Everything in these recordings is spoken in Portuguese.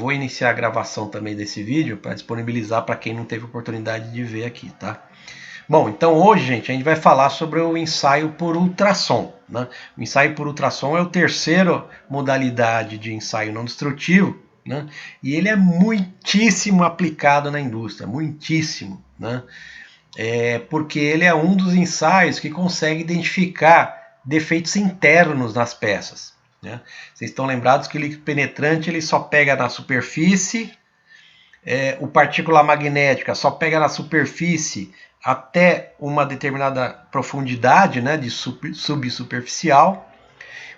vou iniciar a gravação também desse vídeo para disponibilizar para quem não teve oportunidade de ver aqui, tá? Bom, então hoje, gente, a gente vai falar sobre o ensaio por ultrassom, né? O ensaio por ultrassom é a terceira modalidade de ensaio não destrutivo, né? E ele é muitíssimo aplicado na indústria, muitíssimo, né? Porque ele é um dos ensaios que consegue identificar defeitos internos nas peças, né? Vocês estão lembrados que o líquido penetrante ele só pega na superfície, o partícula magnética só pega na superfície até uma determinada profundidade, né, de subsuperficial.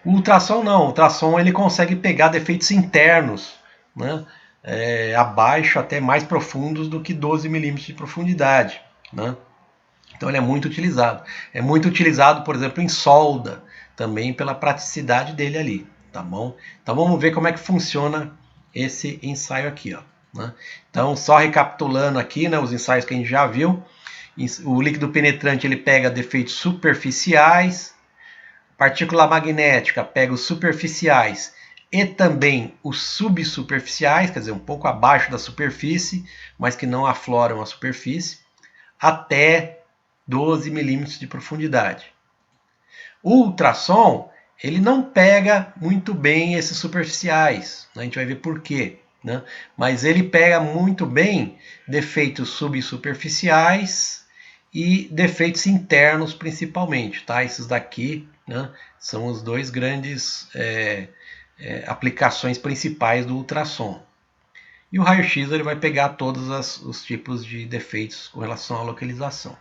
O ultrassom não, o ultrassom ele consegue pegar defeitos internos, né, abaixo, até mais profundos do que 12 milímetros de profundidade, né? Então ele é muito utilizado. É muito utilizado, por exemplo, em solda, também pela praticidade dele ali, tá bom? Então vamos ver como é que funciona esse ensaio aqui, ó, né? Então só recapitulando aqui, né, os ensaios que a gente já viu. O líquido penetrante ele pega defeitos superficiais, partícula magnética pega os superficiais e também os subsuperficiais, quer dizer, um pouco abaixo da superfície, mas que não afloram a superfície, até 12 milímetros de profundidade. O ultrassom ele não pega muito bem esses superficiais, né? A gente vai ver por quê, né? Mas ele pega muito bem defeitos subsuperficiais e defeitos internos principalmente, tá? Esses daqui, né, são os dois grandes aplicações principais do ultrassom. E o raio-x ele vai pegar todos os tipos de defeitos com relação à localização.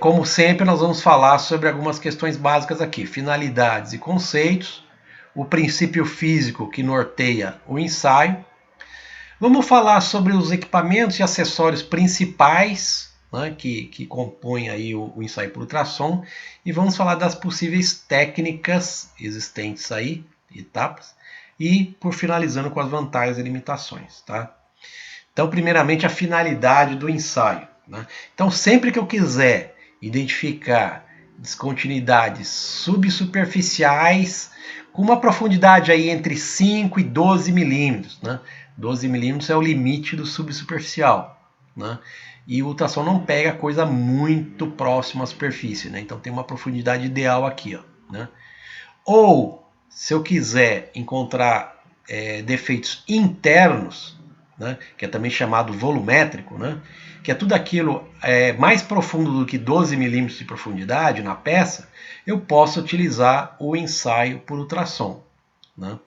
Como sempre, nós vamos falar sobre algumas questões básicas aqui, finalidades e conceitos, o princípio físico que norteia o ensaio. Vamos falar sobre os equipamentos e acessórios principais, né, que compõem aí o ensaio por ultrassom, e vamos falar das possíveis técnicas existentes aí, etapas, e por finalizando com as vantagens e limitações, tá? Então, primeiramente, a finalidade do ensaio, né? Então, sempre que eu quiser identificar descontinuidades subsuperficiais com uma profundidade aí entre 5 e 12 milímetros, né? 12 milímetros é o limite do subsuperficial, né? E o ultrassom não pega coisa muito próxima à superfície, né? Então tem uma profundidade ideal aqui, ó, né? Ou, se eu quiser encontrar defeitos internos, né, que é também chamado volumétrico, né, que é tudo aquilo mais profundo do que 12 milímetros de profundidade na peça, eu posso utilizar o ensaio por ultrassom, né?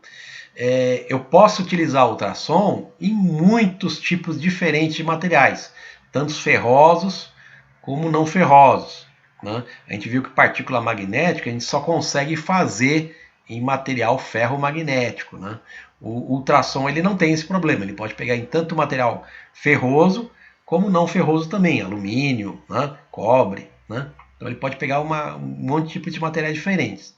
Eu posso utilizar o ultrassom em muitos tipos diferentes de materiais, tanto ferrosos como não ferrosos, né? A gente viu que partícula magnética a gente só consegue fazer em material ferromagnético, né? O ultrassom ele não tem esse problema, ele pode pegar em tanto material ferroso como não ferroso também, alumínio, né? Cobre, né? Então ele pode pegar um monte de tipos de materiais diferentes.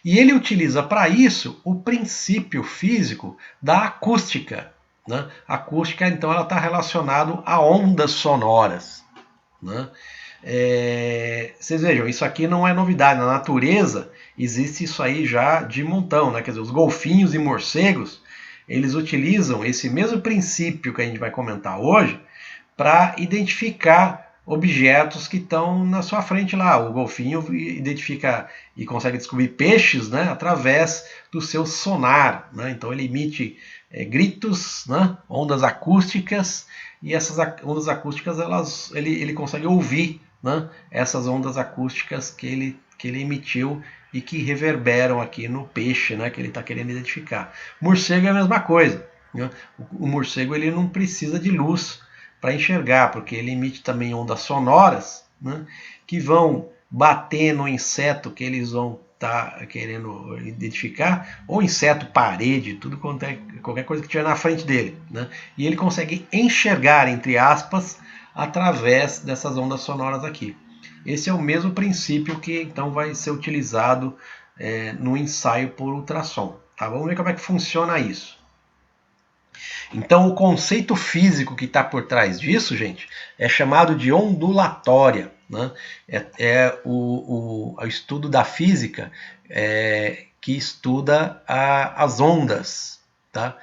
E ele utiliza para isso o princípio físico da acústica, né? A acústica, então, ela está relacionada a ondas sonoras, né? Vocês vejam, isso aqui não é novidade. Na natureza existe isso aí já de montão, né? Quer dizer, os golfinhos e morcegos, eles utilizam esse mesmo princípio que a gente vai comentar hoje para identificar objetos que estão na sua frente lá. O golfinho identifica e consegue descobrir peixes, né, através do seu sonar, né? Então ele emite gritos, né, ondas acústicas, e essas ondas acústicas ele consegue ouvir, né, essas ondas acústicas que ele emitiu e que reverberam aqui no peixe, né, que ele está querendo identificar. Morcego é a mesma coisa, né? O morcego ele não precisa de luz para enxergar, porque ele emite também ondas sonoras, né, que vão bater no inseto que eles vão estar querendo identificar, ou inseto, parede, tudo qualquer coisa que tiver na frente dele, né? E ele consegue enxergar, entre aspas, através dessas ondas sonoras aqui. Esse é o mesmo princípio que então vai ser utilizado no ensaio por ultrassom. Tá? Vamos ver como é que funciona isso. Então, o conceito físico que está por trás disso, gente, é chamado de ondulatória, né? O estudo da física que estuda as ondas, tá?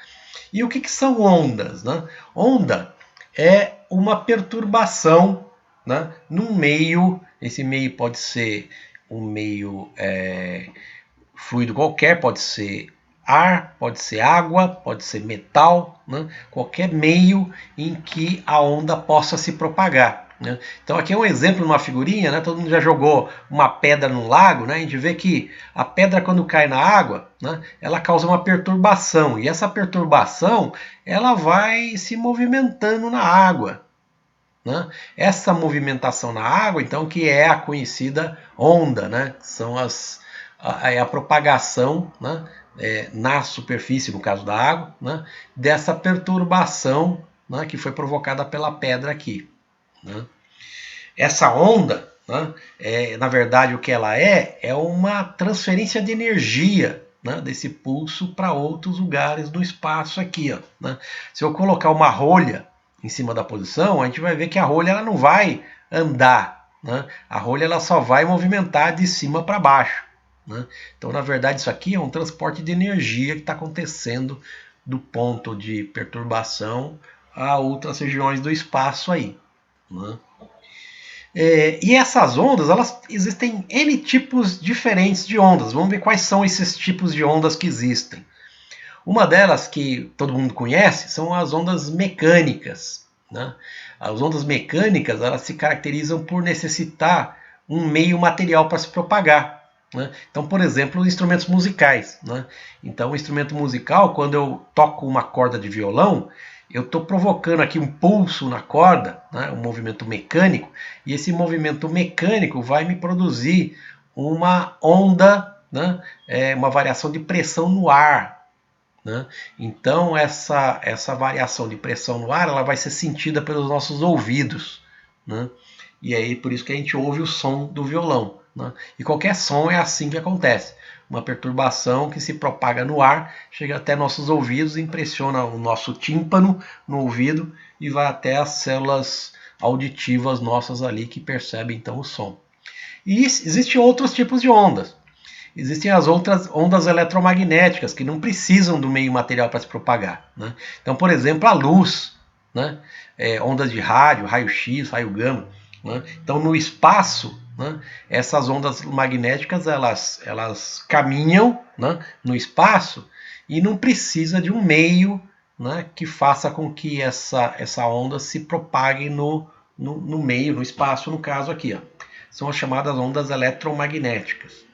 E o que são ondas? Né? Onda é uma perturbação, né, num meio. Esse meio pode ser um meio fluido qualquer, pode ser ar, pode ser água, pode ser metal, né? Qualquer meio em que a onda possa se propagar. Né? Então aqui é um exemplo numa figurinha, né? Todo mundo já jogou uma pedra no lago, né? A gente vê que a pedra quando cai na água, né, ela causa uma perturbação, e essa perturbação ela vai se movimentando na água. Né? Essa movimentação na água, então, que é a conhecida onda, né? São a propagação, né, na superfície, no caso da água, né, dessa perturbação, né, que foi provocada pela pedra aqui. Né? Essa onda, né, na verdade, o que ela é uma transferência de energia, né, desse pulso para outros lugares do espaço aqui. Ó, né? Se eu colocar uma rolha em cima da posição, a gente vai ver que a rolha ela não vai andar. Né? A rolha ela só vai movimentar de cima para baixo. Né? Então, na verdade, isso aqui é um transporte de energia que está acontecendo do ponto de perturbação a outras regiões do espaço aí. Né? E essas ondas, elas existem N tipos diferentes de ondas. Vamos ver quais são esses tipos de ondas que existem. Uma delas que todo mundo conhece são as ondas mecânicas. Né? As ondas mecânicas elas se caracterizam por necessitar um meio material para se propagar. Né? Então, por exemplo, instrumentos musicais. Né? Então, o instrumento musical, quando eu toco uma corda de violão, eu estou provocando aqui um pulso na corda, né? Um movimento mecânico, e esse movimento mecânico vai me produzir uma onda, né? Uma variação de pressão no ar. Né? Então essa variação de pressão no ar ela vai ser sentida pelos nossos ouvidos. Né? E aí por isso que a gente ouve o som do violão. Né? E qualquer som é assim que acontece. Uma perturbação que se propaga no ar, chega até nossos ouvidos, impressiona o nosso tímpano no ouvido e vai até as células auditivas nossas ali que percebem então o som. E existem outros tipos de ondas. Existem as outras ondas eletromagnéticas que não precisam do meio material para se propagar. Né? Então, por exemplo, a luz, né? Ondas de rádio, raio-x, raio gama. Né? Então, no espaço, né? Essas ondas magnéticas elas caminham, né? No espaço e não precisa de um meio, né? Que faça com que essa onda se propague no meio, no espaço, no caso aqui. Ó. São as chamadas ondas eletromagnéticas.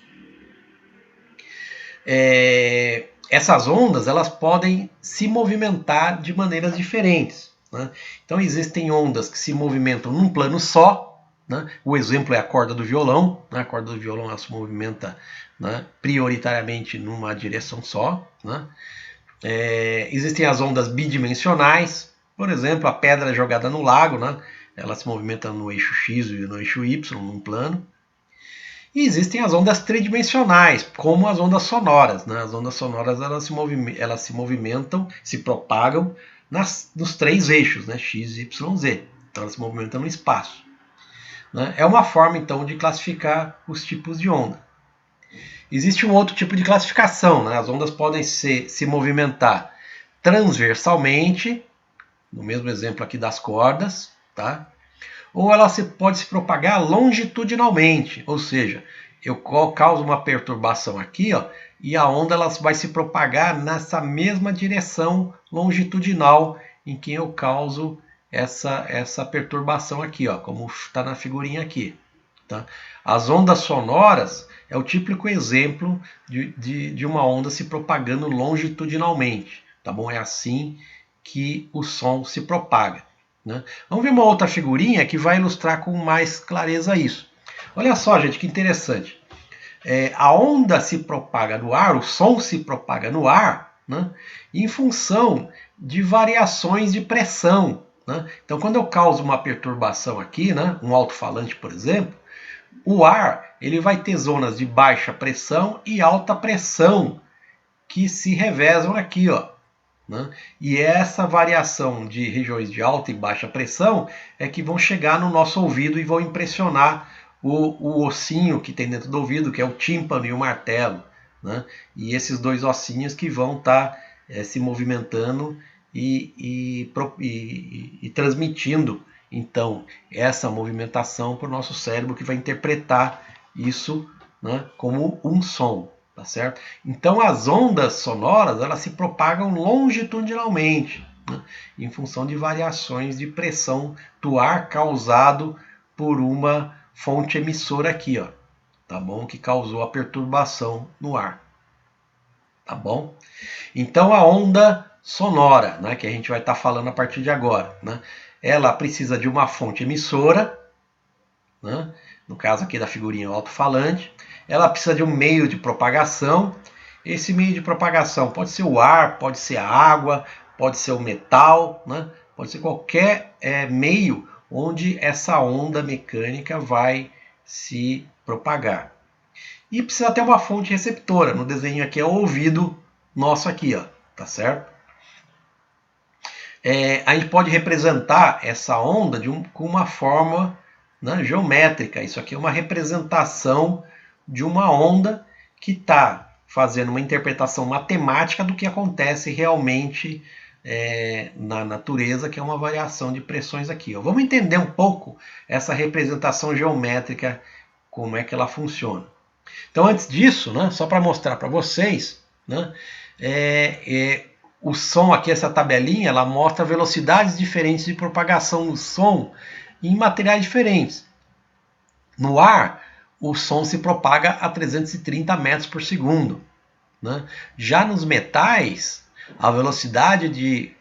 Essas ondas elas podem se movimentar de maneiras diferentes. Né? Então existem ondas que se movimentam num plano só. Né? O exemplo é a corda do violão. Né? A corda do violão ela se movimenta, né, prioritariamente numa direção só. Né? Existem as ondas bidimensionais. Por exemplo, a pedra jogada no lago, né? Ela se movimenta no eixo X e no eixo Y, num plano. E existem as ondas tridimensionais, como as ondas sonoras. Né? As ondas sonoras elas se movimentam, se propagam nos três eixos, né? X, Y, Z. Então elas se movimentam no espaço. Né? É uma forma, então, de classificar os tipos de onda. Existe um outro tipo de classificação. Né? As ondas podem se movimentar transversalmente, no mesmo exemplo aqui das cordas, tá? Ou ela pode se propagar longitudinalmente, ou seja, eu causo uma perturbação aqui, ó, e a onda ela vai se propagar nessa mesma direção longitudinal em que eu causo essa perturbação aqui, ó, como está na figurinha aqui. Tá? As ondas sonoras é o típico exemplo de uma onda se propagando longitudinalmente. Tá bom? É assim que o som se propaga. Né? Vamos ver uma outra figurinha que vai ilustrar com mais clareza isso. Olha só, gente, que interessante. A onda se propaga no ar, o som se propaga no ar, né, em função de variações de pressão. Né? Então, quando eu causo uma perturbação aqui, né, um alto-falante, por exemplo, o ar ele vai ter zonas de baixa pressão e alta pressão que se revezam aqui, ó. Né? E essa variação de regiões de alta e baixa pressão é que vão chegar no nosso ouvido e vão impressionar o ossinho que tem dentro do ouvido, que é o tímpano e o martelo. Né? E esses dois ossinhos que vão estar se movimentando e transmitindo, então, essa movimentação para o nosso cérebro, que vai interpretar isso, né, como um som, tá certo? Então, as ondas sonoras, elas se propagam longitudinalmente, né, em função de variações de pressão do ar causado por uma fonte emissora aqui, ó, tá bom? Que causou a perturbação no ar, tá bom? Então, a onda sonora, né, que a gente vai estar falando a partir de agora, né, ela precisa de uma fonte emissora, né, no caso aqui da figurinha alto-falante, ela precisa de um meio de propagação. Esse meio de propagação pode ser o ar, pode ser a água, pode ser o metal, né, pode ser qualquer meio onde essa onda mecânica vai se propagar. E precisa ter uma fonte receptora. No desenho aqui é o ouvido nosso aqui, ó, tá certo? A gente pode representar essa onda com uma forma, né, geométrica. Isso aqui é uma representação de uma onda que está fazendo uma interpretação matemática do que acontece realmente na natureza, que é uma variação de pressões aqui. Ó. Vamos entender um pouco essa representação geométrica, como é que ela funciona. Então, antes disso, né, só para mostrar para vocês, né, o som aqui, essa tabelinha, ela mostra velocidades diferentes de propagação do som em materiais diferentes. No ar, o som se propaga a 330 metros por segundo. Né? Já nos metais, a velocidade de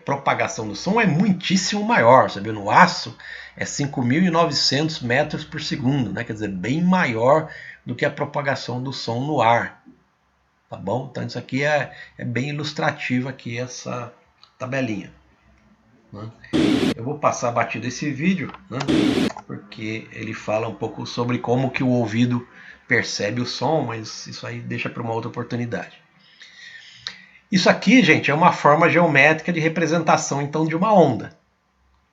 propagação do som é muitíssimo maior. Você viu? No aço é 5.900 metros por segundo, né? Quer dizer, bem maior do que a propagação do som no ar. Tá bom? Então isso aqui é bem ilustrativo aqui, essa tabelinha. Né? Eu vou passar batido esse vídeo, né? Porque ele fala um pouco sobre como que o ouvido percebe o som, mas isso aí deixa para uma outra oportunidade. Isso aqui, gente, é uma forma geométrica de representação, então, de uma onda.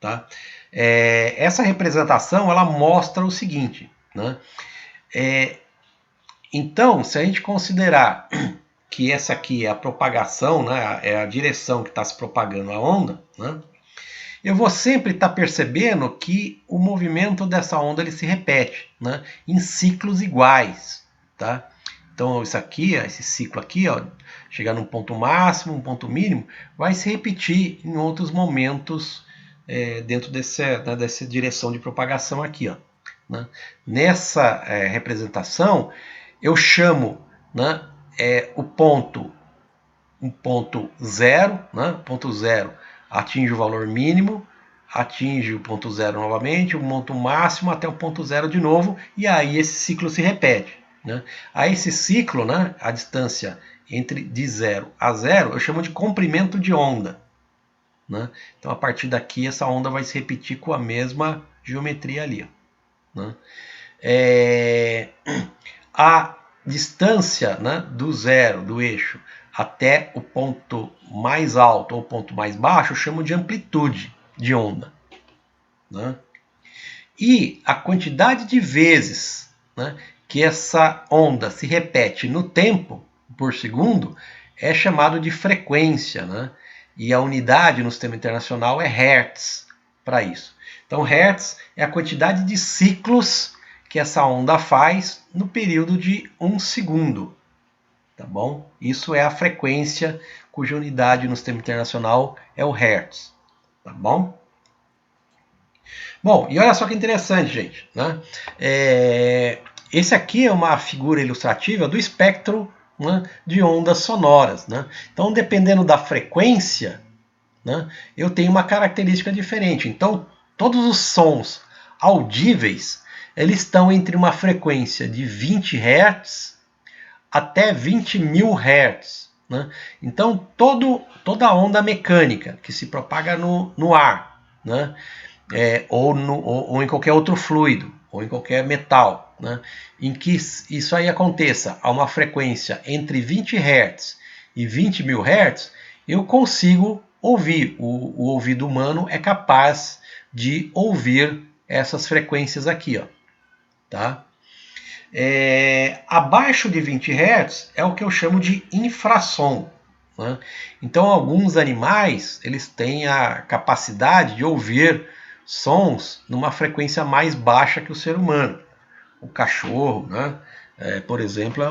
Tá? Essa representação, ela mostra o seguinte, né? Então, se a gente considerar que essa aqui é a propagação, né, é a direção que está se propagando a onda, né, eu vou sempre estar percebendo que o movimento dessa onda ele se repete, né, em ciclos iguais. Tá? Então, isso aqui, esse ciclo aqui, ó, chegar num ponto máximo, um ponto mínimo, vai se repetir em outros momentos dentro dessa direção de propagação aqui. Ó, né? Nessa representação, eu chamo, né, o ponto, um ponto zero, né? Ponto zero atinge o valor mínimo, atinge o ponto zero novamente, o ponto máximo até o ponto zero de novo, e aí esse ciclo se repete. Né? A esse ciclo, né, a distância de 0 a 0, eu chamo de comprimento de onda. Né? Então, a partir daqui, essa onda vai se repetir com a mesma geometria ali. Né? A distância, né, do zero, do eixo, até o ponto mais alto ou ponto mais baixo, eu chamo de amplitude de onda. Né? E a quantidade de vezes, né, que essa onda se repete no tempo, por segundo, é chamado de frequência. Né? E a unidade no sistema internacional é Hertz para isso. Então, Hertz é a quantidade de ciclos que essa onda faz no período de 1 segundo. Tá bom? Isso é a frequência cuja unidade no sistema internacional é o Hertz. Tá bom? Bom, e olha só que interessante, gente. Né? Esse aqui é uma figura ilustrativa do espectro, né, de ondas sonoras. Né? Então, dependendo da frequência, né, eu tenho uma característica diferente. Então, todos os sons audíveis, eles estão entre uma frequência de 20 Hz até 20.000 Hz. Né? Então, toda onda mecânica que se propaga no ar, né? Ou em qualquer outro fluido, ou em qualquer metal, né? Em que isso aí aconteça a uma frequência entre 20 Hz e 20.000 Hz, eu consigo ouvir. O ouvido humano é capaz de ouvir essas frequências aqui. Ó, tá? Abaixo de 20 Hz é o que eu chamo de infrassom. né? Então alguns animais eles têm a capacidade de ouvir sons numa frequência mais baixa que o ser humano. O cachorro, né? Por exemplo,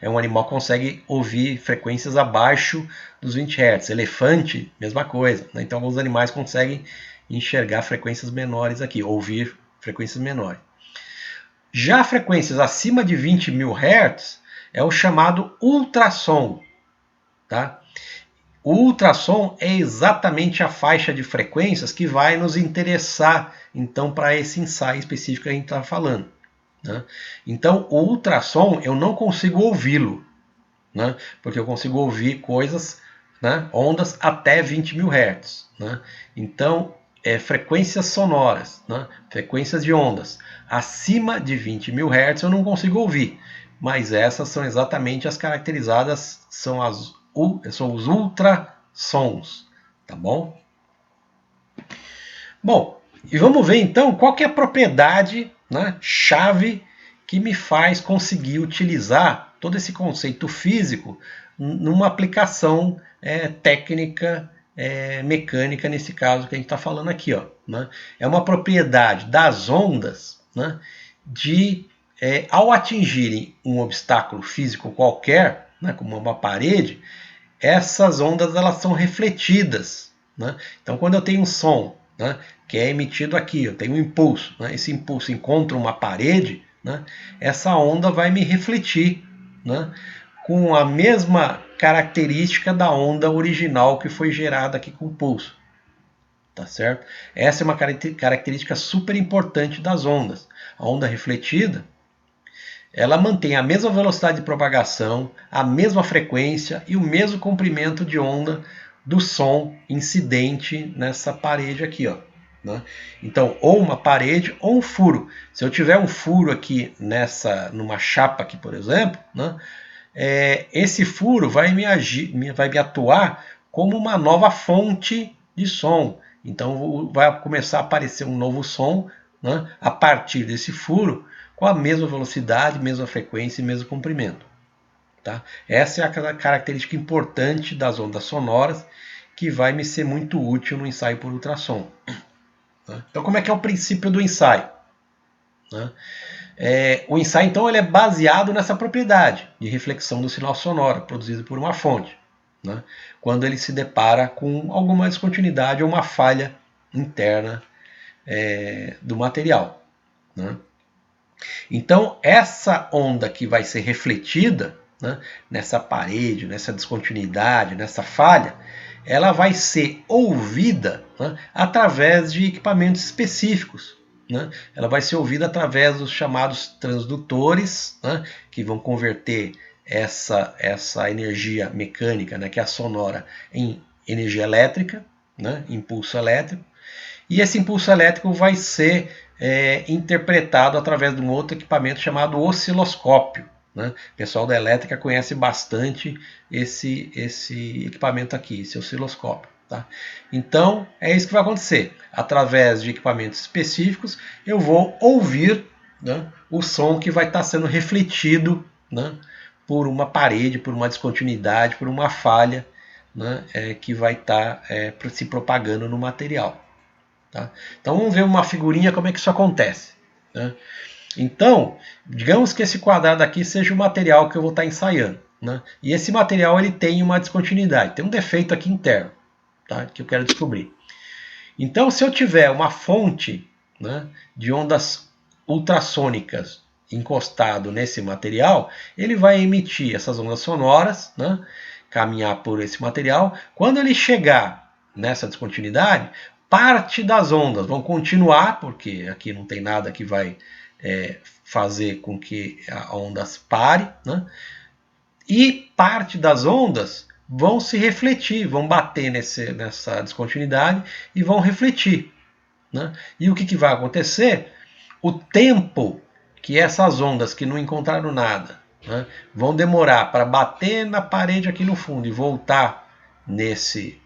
é um animal que consegue ouvir frequências abaixo dos 20 Hz. Elefante, mesma coisa, né? Então alguns animais conseguem enxergar frequências menores aqui, ouvir frequências menores. Já frequências acima de 20.000 Hz é o chamado ultrassom, tá? O ultrassom é exatamente a faixa de frequências que vai nos interessar, então, para esse ensaio específico que a gente está falando, né? Então, o ultrassom eu não consigo ouvi-lo, né? Porque eu consigo ouvir coisas, né? Ondas até 20.000 Hz, né? Então, frequências sonoras, né? Frequências de ondas acima de 20.000 Hz eu não consigo ouvir, mas essas são exatamente as caracterizadas, são os ultrassons, tá bom? Bom, e vamos ver então qual que é a propriedade, né, chave que me faz conseguir utilizar todo esse conceito físico numa aplicação técnica, mecânica, nesse caso que a gente está falando aqui. Ó, né? É uma propriedade das ondas, né, de, ao atingirem um obstáculo físico qualquer, né, como uma parede, essas ondas elas são refletidas, né? Então, quando eu tenho um som, né, que é emitido aqui, eu tenho um impulso, né, esse impulso encontra uma parede, né, essa onda vai me refletir, né, com a mesma característica da onda original que foi gerada aqui com o pulso. Tá certo? Essa é uma característica super importante das ondas. A onda refletida, ela mantém a mesma velocidade de propagação, a mesma frequência e o mesmo comprimento de onda do som incidente nessa parede aqui, ó, né? Então, ou uma parede ou um furo. Se eu tiver um furo aqui numa chapa aqui, por exemplo, né, esse furo vai me atuar como uma nova fonte de som. Então, vai começar a aparecer um novo som, né, a partir desse furo, com a mesma velocidade, mesma frequência e mesmo comprimento. Tá? Essa é a característica importante das ondas sonoras que vai me ser muito útil no ensaio por ultrassom. Tá? Então, como é que é o princípio do ensaio? Né? O ensaio, então, ele é baseado nessa propriedade de reflexão do sinal sonoro produzido por uma fonte, né? Quando ele se depara com alguma descontinuidade ou uma falha interna do material, né? Então, essa onda que vai ser refletida, né, nessa parede, nessa descontinuidade, nessa falha, ela vai ser ouvida, né, através de equipamentos específicos. Né? Ela vai ser ouvida através dos chamados transdutores, né, que vão converter essa energia mecânica, né, que é a sonora, em energia elétrica, né, impulso elétrico. E esse impulso elétrico vai ser interpretado através de um outro equipamento chamado osciloscópio. Né? O pessoal da elétrica conhece bastante esse equipamento aqui, esse osciloscópio. Tá? Então, é isso que vai acontecer. Através de equipamentos específicos, eu vou ouvir, né, o som que vai estar sendo refletido, né, por uma parede, por uma descontinuidade, por uma falha, né, que vai estar se propagando no material. Tá? Então vamos ver uma figurinha como é que isso acontece. Né? Então, digamos que esse quadrado aqui seja o material que eu vou estar ensaiando. Né? E esse material ele tem uma descontinuidade, tem um defeito aqui interno, tá? Que eu quero descobrir. Então, se eu tiver uma fonte, né, de ondas ultrassônicas encostado nesse material, ele vai emitir essas ondas sonoras, né, caminhar por esse material. Quando ele chegar nessa descontinuidade, parte das ondas vão continuar, porque aqui não tem nada que vai fazer com que a onda pare, né? E parte das ondas vão se refletir, vão bater nessa descontinuidade e vão refletir. Né? E o que vai acontecer? O tempo que essas ondas que não encontraram nada, né, vão demorar para bater na parede aqui no fundo e voltar nesse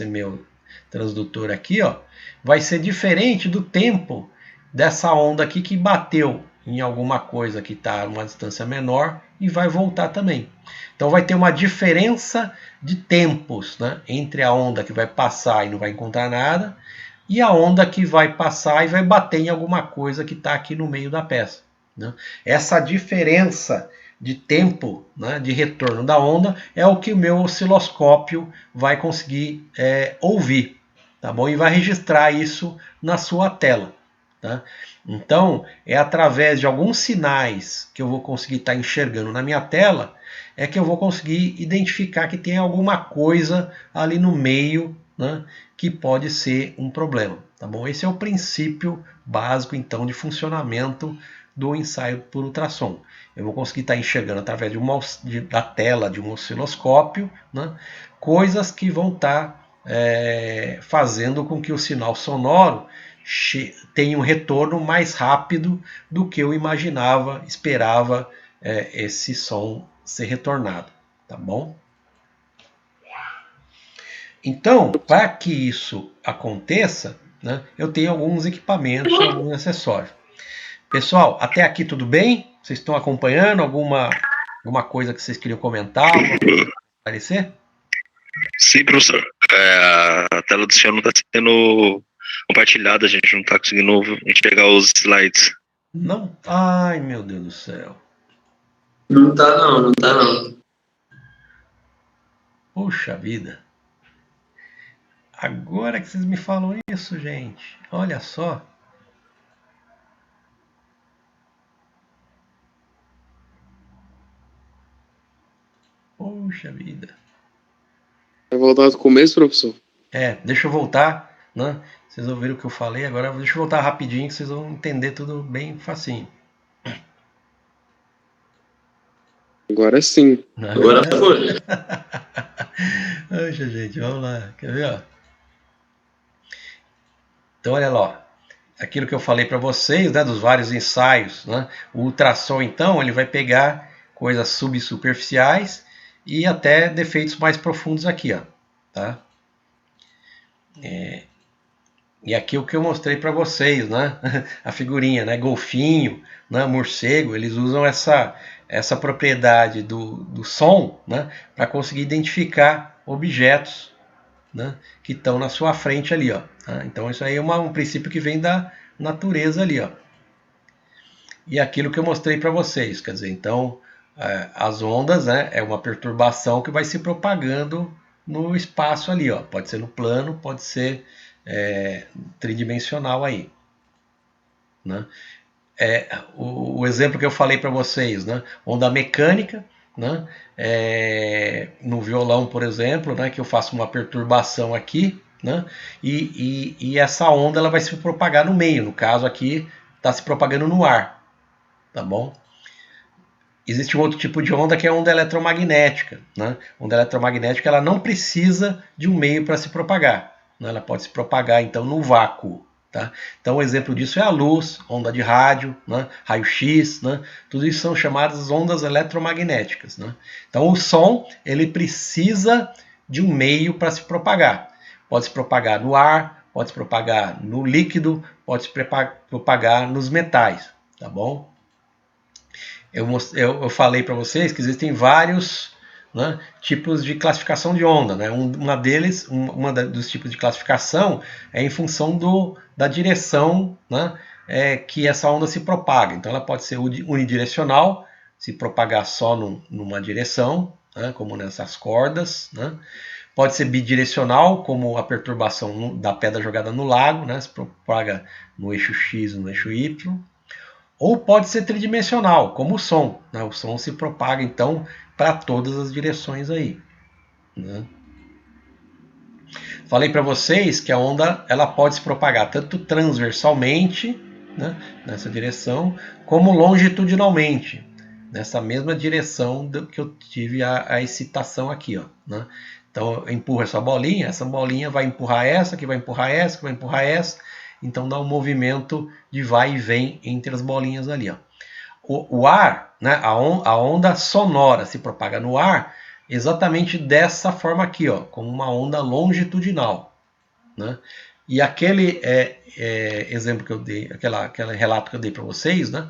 meu transdutor aqui, ó, vai ser diferente do tempo dessa onda aqui que bateu em alguma coisa que está a uma distância menor e vai voltar também. Então vai ter uma diferença de tempos, né, entre a onda que vai passar e não vai encontrar nada e a onda que vai passar e vai bater em alguma coisa que está aqui no meio da peça. Né? Essa diferença de tempo, né, de retorno da onda é o que o meu osciloscópio vai conseguir ouvir, tá bom? E vai registrar isso na sua tela. Tá? Então, é através de alguns sinais que eu vou conseguir estar enxergando na minha tela é que eu vou conseguir identificar que tem alguma coisa ali no meio, né, que pode ser um problema. Tá bom? Esse é o princípio básico, então, de funcionamento do ensaio por ultrassom. Eu vou conseguir estar enxergando através da tela de um osciloscópio, né, coisas que vão estar fazendo com que o sinal sonoro tenha um retorno mais rápido do que eu imaginava, esperava esse som ser retornado, tá bom? Então, para que isso aconteça, né, eu tenho alguns equipamentos, alguns acessórios. Pessoal, até aqui tudo bem? Vocês estão acompanhando? Alguma coisa que vocês queriam comentar? Alguma coisa que aparecer? Sim, professor. A tela do senhor não está sendo compartilhada, a gente não está conseguindo pegar os slides. Não? Ai, meu Deus do céu. Não tá não, não tá não. Puxa vida. Agora que vocês me falam isso, gente. Olha só. Puxa vida. Vai voltar do começo, professor? Deixa eu voltar, né? Vocês ouviram o que eu falei, agora deixa eu voltar rapidinho que vocês vão entender tudo bem facinho. Agora sim. Agora foi. Poxa, gente, vamos lá. Quer ver, ó? Então, olha lá. Aquilo que eu falei para vocês, né, dos vários ensaios, né? O ultrassom, então, ele vai pegar coisas subsuperficiais e até defeitos mais profundos aqui, ó, tá? E aqui o que eu mostrei para vocês, né? A figurinha, né? Golfinho, né? Morcego, eles usam essa propriedade do som, né? Para conseguir identificar objetos, né, que estão na sua frente ali, ó. Tá? Então isso aí é um princípio que vem da natureza ali, ó. E aquilo que eu mostrei para vocês, quer dizer, então as ondas, né, é uma perturbação que vai se propagando no espaço ali, ó. Pode ser no plano, pode ser tridimensional aí, né? O exemplo que eu falei para vocês, né, onda mecânica, né, no violão, por exemplo, né, que eu faço uma perturbação aqui, né, e essa onda ela vai se propagar no meio, no caso aqui está se propagando no ar, tá bom? Existe um outro tipo de onda que é a onda eletromagnética, né? Onda eletromagnética ela não precisa de um meio para se propagar, né? Ela pode se propagar então no vácuo. Tá? Então, o exemplo disso é a luz, onda de rádio, né? Raio-x, né? Tudo isso são chamadas ondas eletromagnéticas. Né? Então, o som ele precisa de um meio para se propagar. Pode se propagar no ar, pode se propagar no líquido, pode se propagar nos metais. Tá bom? Eu falei para vocês que existem vários, né, tipos de classificação de onda. Né? Uma dos tipos de classificação é em função da direção, né, que essa onda se propaga. Então ela pode ser unidirecional, se propagar só numa direção, né, como nessas cordas. Né? Pode ser bidirecional, como a perturbação da pedra jogada no lago, né, se propaga no eixo X e no eixo Y. Ou pode ser tridimensional, como o som. Né? O som se propaga, então, para todas as direções aí. Né? Falei para vocês que a onda ela pode se propagar tanto transversalmente, né, nessa direção, como longitudinalmente, nessa mesma direção que eu tive a excitação aqui. Ó, né? Então, eu empurro essa bolinha vai empurrar essa, que vai empurrar essa, que vai empurrar essa. Então dá um movimento de vai e vem entre as bolinhas ali. Ó. O ar, né, a onda sonora se propaga no ar exatamente dessa forma aqui, ó, como uma onda longitudinal. Né? E aquele exemplo que eu dei, aquele relato que eu dei para vocês, né,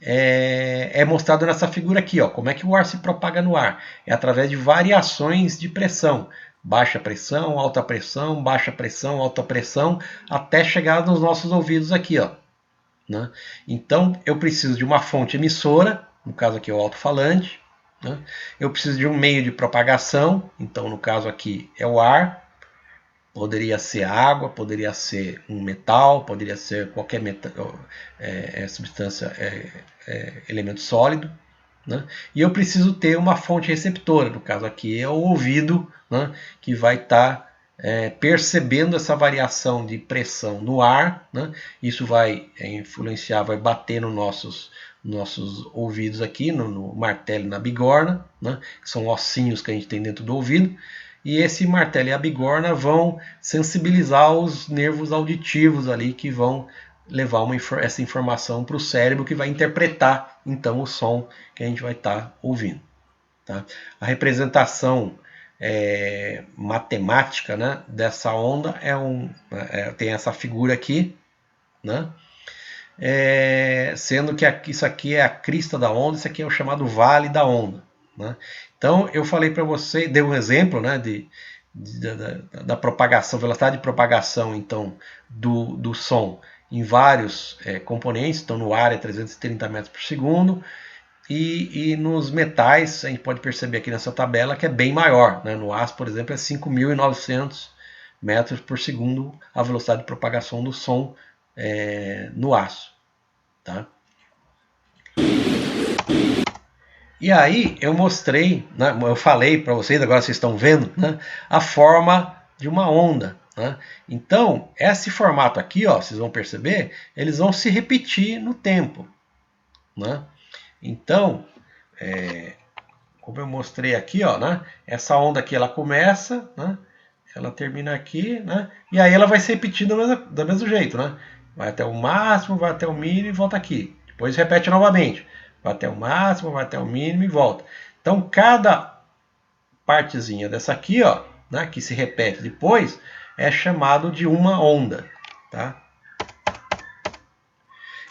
é mostrado nessa figura aqui, ó. Como é que o ar se propaga no ar? É através de variações de pressão. Baixa pressão, alta pressão, baixa pressão, alta pressão, até chegar nos nossos ouvidos aqui, ó. Né? Então, eu preciso de uma fonte emissora, no caso aqui é o alto-falante. Né? Eu preciso de um meio de propagação, então no caso aqui é o ar. Poderia ser água, poderia ser um metal, poderia ser qualquer substância, elemento sólido. Né? E eu preciso ter uma fonte receptora, no caso aqui é o ouvido, né? Que vai estar percebendo essa variação de pressão no ar. Né? Isso vai influenciar, vai bater nos nossos ouvidos aqui, no martelo e na bigorna, né? Que são ossinhos que a gente tem dentro do ouvido. E esse martelo e a bigorna vão sensibilizar os nervos auditivos ali, que vão levar essa informação para o cérebro, que vai interpretar então o som que a gente vai estar ouvindo. Tá? A representação matemática, né, dessa onda tem essa figura aqui, né? Sendo que isso aqui é a crista da onda, isso aqui é o chamado vale da onda. Né? Então eu falei para você, dei um exemplo, né, da propagação, velocidade de propagação então do som em vários componentes. Então no ar é 330 metros por segundo, e nos metais a gente pode perceber aqui nessa tabela que é bem maior. Né? No aço, por exemplo, é 5.900 metros por segundo a velocidade de propagação do som no aço. Tá? E aí eu mostrei, né, eu falei para vocês, agora vocês estão vendo, né, a forma de uma onda. Né? Então, esse formato aqui, ó, vocês vão perceber, eles vão se repetir no tempo. Né? Então, como eu mostrei aqui, ó, né, essa onda aqui ela começa, né, ela termina aqui, né, e aí ela vai se repetir do mesmo jeito. Né? Vai até o máximo, vai até o mínimo e volta aqui. Depois repete novamente. Vai até o máximo, vai até o mínimo e volta. Então, cada partezinha dessa aqui, ó, né, que se repete depois, é chamado de uma onda. Tá?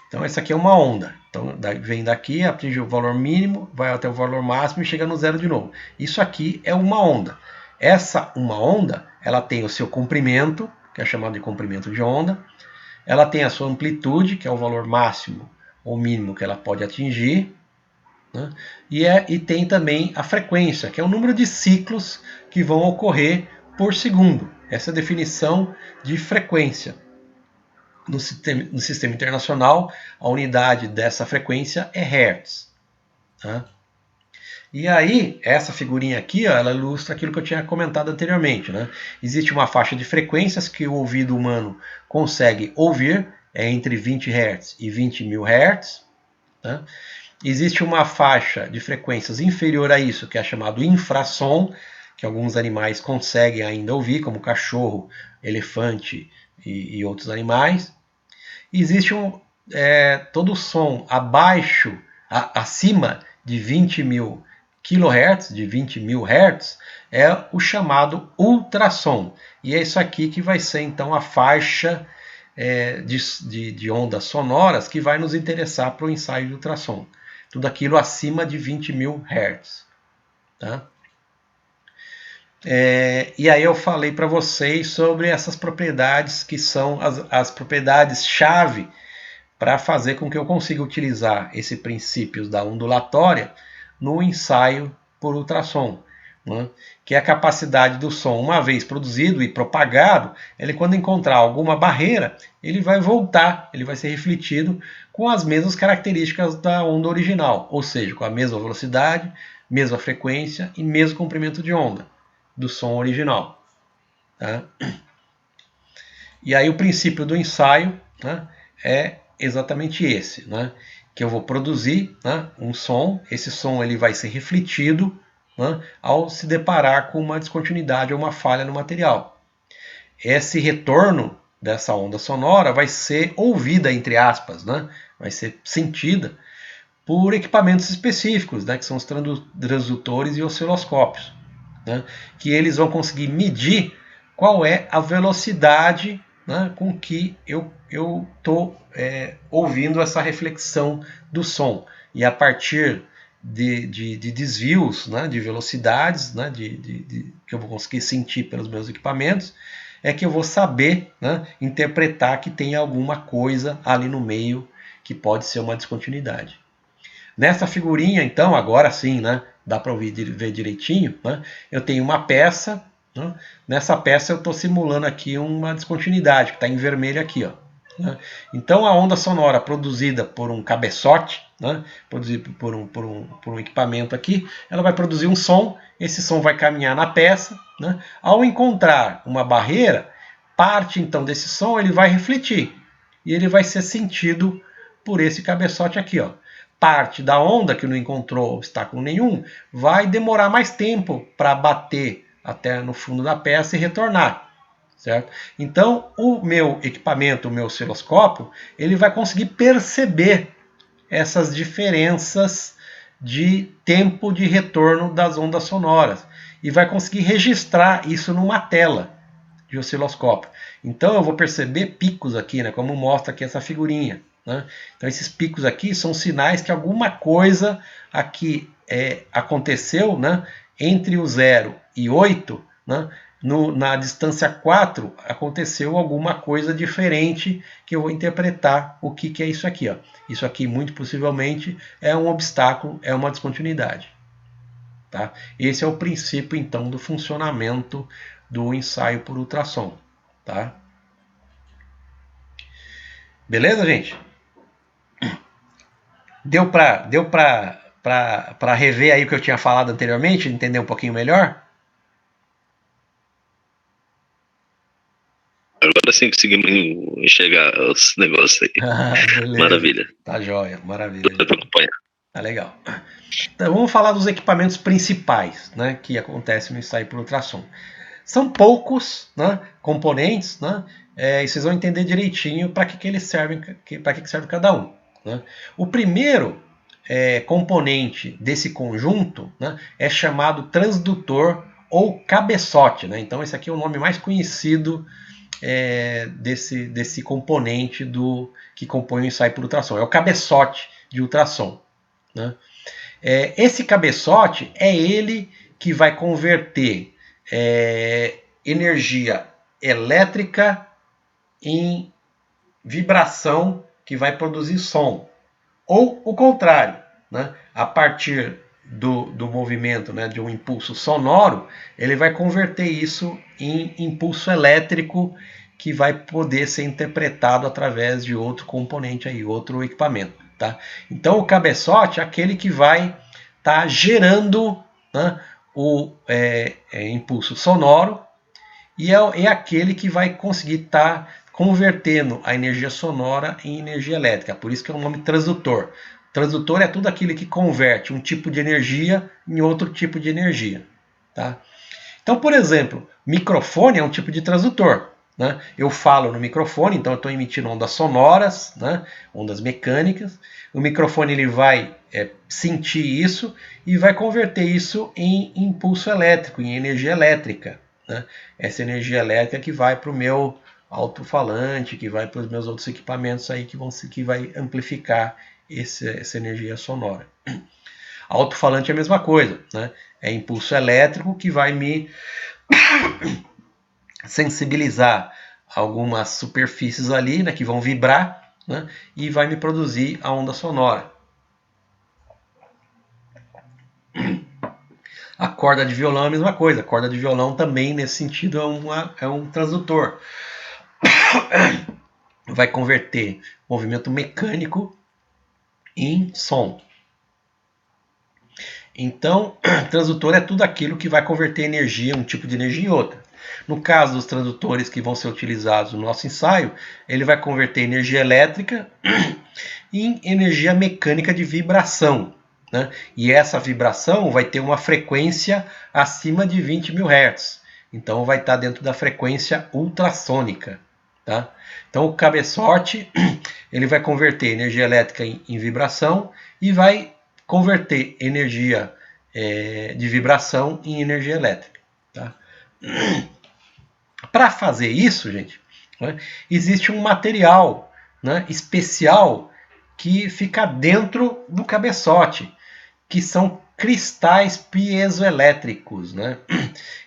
Então, essa aqui é uma onda. Então, vem daqui, atinge o valor mínimo, vai até o valor máximo e chega no zero de novo. Isso aqui é uma onda. Essa uma onda, ela tem o seu comprimento, que é chamado de comprimento de onda. Ela tem a sua amplitude, que é o valor máximo ou mínimo que ela pode atingir, né? E tem também a frequência, que é o número de ciclos que vão ocorrer por segundo. Essa é a definição de frequência. No sistema internacional, a unidade dessa frequência é Hertz. Tá? E aí, essa figurinha aqui, ó, ela ilustra aquilo que eu tinha comentado anteriormente. Né? Existe uma faixa de frequências que o ouvido humano consegue ouvir, entre 20 Hz e 20.000 Hz. Tá? Existe uma faixa de frequências inferior a isso, que é chamado infrassom, que alguns animais conseguem ainda ouvir, como cachorro, elefante e outros animais. Existe todo som acima de 20.000 kHz, de 20.000 Hz, é o chamado ultrassom. E é isso aqui que vai ser então a faixa de ondas sonoras que vai nos interessar para o ensaio de ultrassom. Tudo aquilo acima de 20.000 Hz. Tá? E aí eu falei para vocês sobre essas propriedades que são as propriedades-chave para fazer com que eu consiga utilizar esse princípio da ondulatória no ensaio por ultrassom. Né? Que é a capacidade do som, uma vez produzido e propagado, ele quando encontrar alguma barreira, ele vai voltar, ele vai ser refletido com as mesmas características da onda original, ou seja, com a mesma velocidade, mesma frequência e mesmo comprimento de onda do som original. Tá? E aí o princípio do ensaio, né, é exatamente esse, né, que eu vou produzir, né, um som, esse som ele vai ser refletido, né, ao se deparar com uma descontinuidade ou uma falha no material. Esse retorno dessa onda sonora vai ser ouvida, entre aspas, né, vai ser sentida por equipamentos específicos, né, que são os transdutores e osciloscópios, né, que eles vão conseguir medir qual é a velocidade, né, com que eu estou ouvindo essa reflexão do som. E a partir de desvios, né, de velocidades, né, que eu vou conseguir sentir pelos meus equipamentos, é que eu vou saber, né, interpretar que tem alguma coisa ali no meio que pode ser uma descontinuidade. Nessa figurinha, então, agora sim, né, dá para ver direitinho, né, eu tenho uma peça, né, nessa peça eu estou simulando aqui uma descontinuidade, que está em vermelho aqui, ó. Né? Então a onda sonora produzida por um cabeçote, né, produzida por um equipamento aqui, ela vai produzir um som, esse som vai caminhar na peça, né? Ao encontrar uma barreira, parte então desse som ele vai refletir e ele vai ser sentido por esse cabeçote aqui, ó. Parte da onda que não encontrou obstáculo nenhum vai demorar mais tempo para bater até no fundo da peça e retornar. Certo? Então, o meu equipamento, o meu osciloscópio, ele vai conseguir perceber essas diferenças de tempo de retorno das ondas sonoras e vai conseguir registrar isso numa tela de osciloscópio. Então, eu vou perceber picos aqui, né, como mostra aqui essa figurinha. Né? Então, esses picos aqui são sinais que alguma coisa aqui aconteceu, né, entre o 0 e 8, né? Na distância 4 aconteceu alguma coisa diferente que eu vou interpretar o que é isso aqui. Ó. Isso aqui muito possivelmente é um obstáculo, é uma descontinuidade. Tá? Esse é o princípio então do funcionamento do ensaio por ultrassom. Tá? Beleza, gente? Deu para rever aí o que eu tinha falado anteriormente, entender um pouquinho melhor? Agora sim conseguimos enxergar os negócios aí. Maravilha. Tá jóia, maravilha. Dá pra acompanhar. Tá legal. Então, vamos falar dos equipamentos principais, né, que acontecem no ensaio por ultrassom. São poucos, né, componentes, né, e vocês vão entender direitinho para que eles servem, para que serve cada um. Né. O primeiro componente desse conjunto, né, é chamado transdutor ou cabeçote. Né. Então esse aqui é o nome mais conhecido desse componente que compõe o ensaio por ultrassom. É o cabeçote de ultrassom. Né. Esse cabeçote é ele que vai converter energia elétrica em vibração que vai produzir som. Ou o contrário, né? A partir do movimento, né, de um impulso sonoro, ele vai converter isso em impulso elétrico que vai poder ser interpretado através de outro componente, aí, outro equipamento. Tá? Então o cabeçote é aquele que vai estar gerando, né, o impulso sonoro e é aquele que vai conseguir estar convertendo a energia sonora em energia elétrica. Por isso que é o nome transdutor. Transdutor é tudo aquilo que converte um tipo de energia em outro tipo de energia. Tá? Então, por exemplo, microfone é um tipo de transdutor. Né? Eu falo no microfone, então eu estou emitindo ondas sonoras, né? Ondas mecânicas. O microfone ele vai sentir isso e vai converter isso em impulso elétrico, em energia elétrica. Né? Essa energia elétrica que vai para o meu alto-falante, que vai para os meus outros equipamentos aí que vai amplificar essa energia sonora. Alto-falante é a mesma coisa, né? É impulso elétrico que vai me sensibilizar algumas superfícies ali, né, que vão vibrar, né, e vai me produzir a onda sonora. A corda de violão é a mesma coisa. A corda de violão também, nesse sentido, é um transdutor. Vai converter movimento mecânico em som. Então, transdutor é tudo aquilo que vai converter energia, um tipo de energia em outra. No caso dos transdutores que vão ser utilizados no nosso ensaio, ele vai converter energia elétrica em energia mecânica de vibração. Né? E essa vibração vai ter uma frequência acima de 20 mil Hz. Então vai estar dentro da frequência ultrassônica. Tá? Então o cabeçote ele vai converter energia elétrica em vibração e vai converter energia de vibração em energia elétrica. Tá? Para fazer isso, gente, né? Existe um material, né, especial que fica dentro do cabeçote, que são cristais piezoelétricos, né?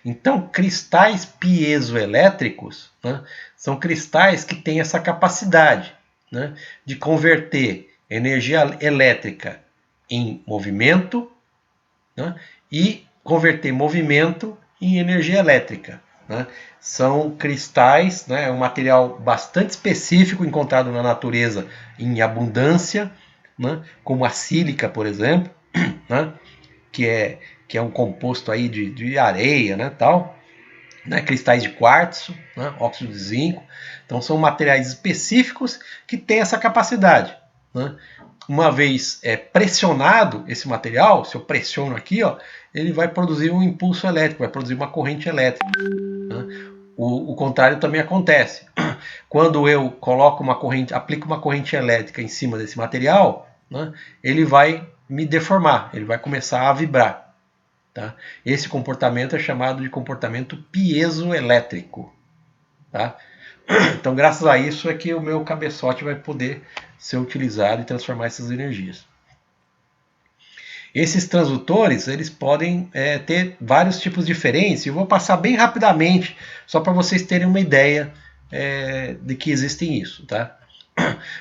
Então, cristais piezoelétricos, né, são cristais que têm essa capacidade, né, de converter energia elétrica em movimento, né, e converter movimento em energia elétrica, né? São cristais, né, é um material bastante específico encontrado na natureza em abundância, né, como a sílica, por exemplo, né, que é um composto aí de areia, né, tal, né, cristais de quartzo, né, óxido de zinco. Então são materiais específicos que têm essa capacidade, né? Uma vez pressionado esse material, se eu pressiono aqui, ó, ele vai produzir um impulso elétrico, vai produzir uma corrente elétrica, né? O contrário também acontece. Quando eu coloco uma corrente, aplico uma corrente elétrica em cima desse material, né, ele vai me deformar, ele vai começar a vibrar. Tá? Esse comportamento é chamado de comportamento piezoelétrico. Tá? Então, graças a isso é que o meu cabeçote vai poder ser utilizado e transformar essas energias. Esses transdutores, eles podem ter vários tipos diferentes. Eu vou passar bem rapidamente, só para vocês terem uma ideia de que existem isso. Tá?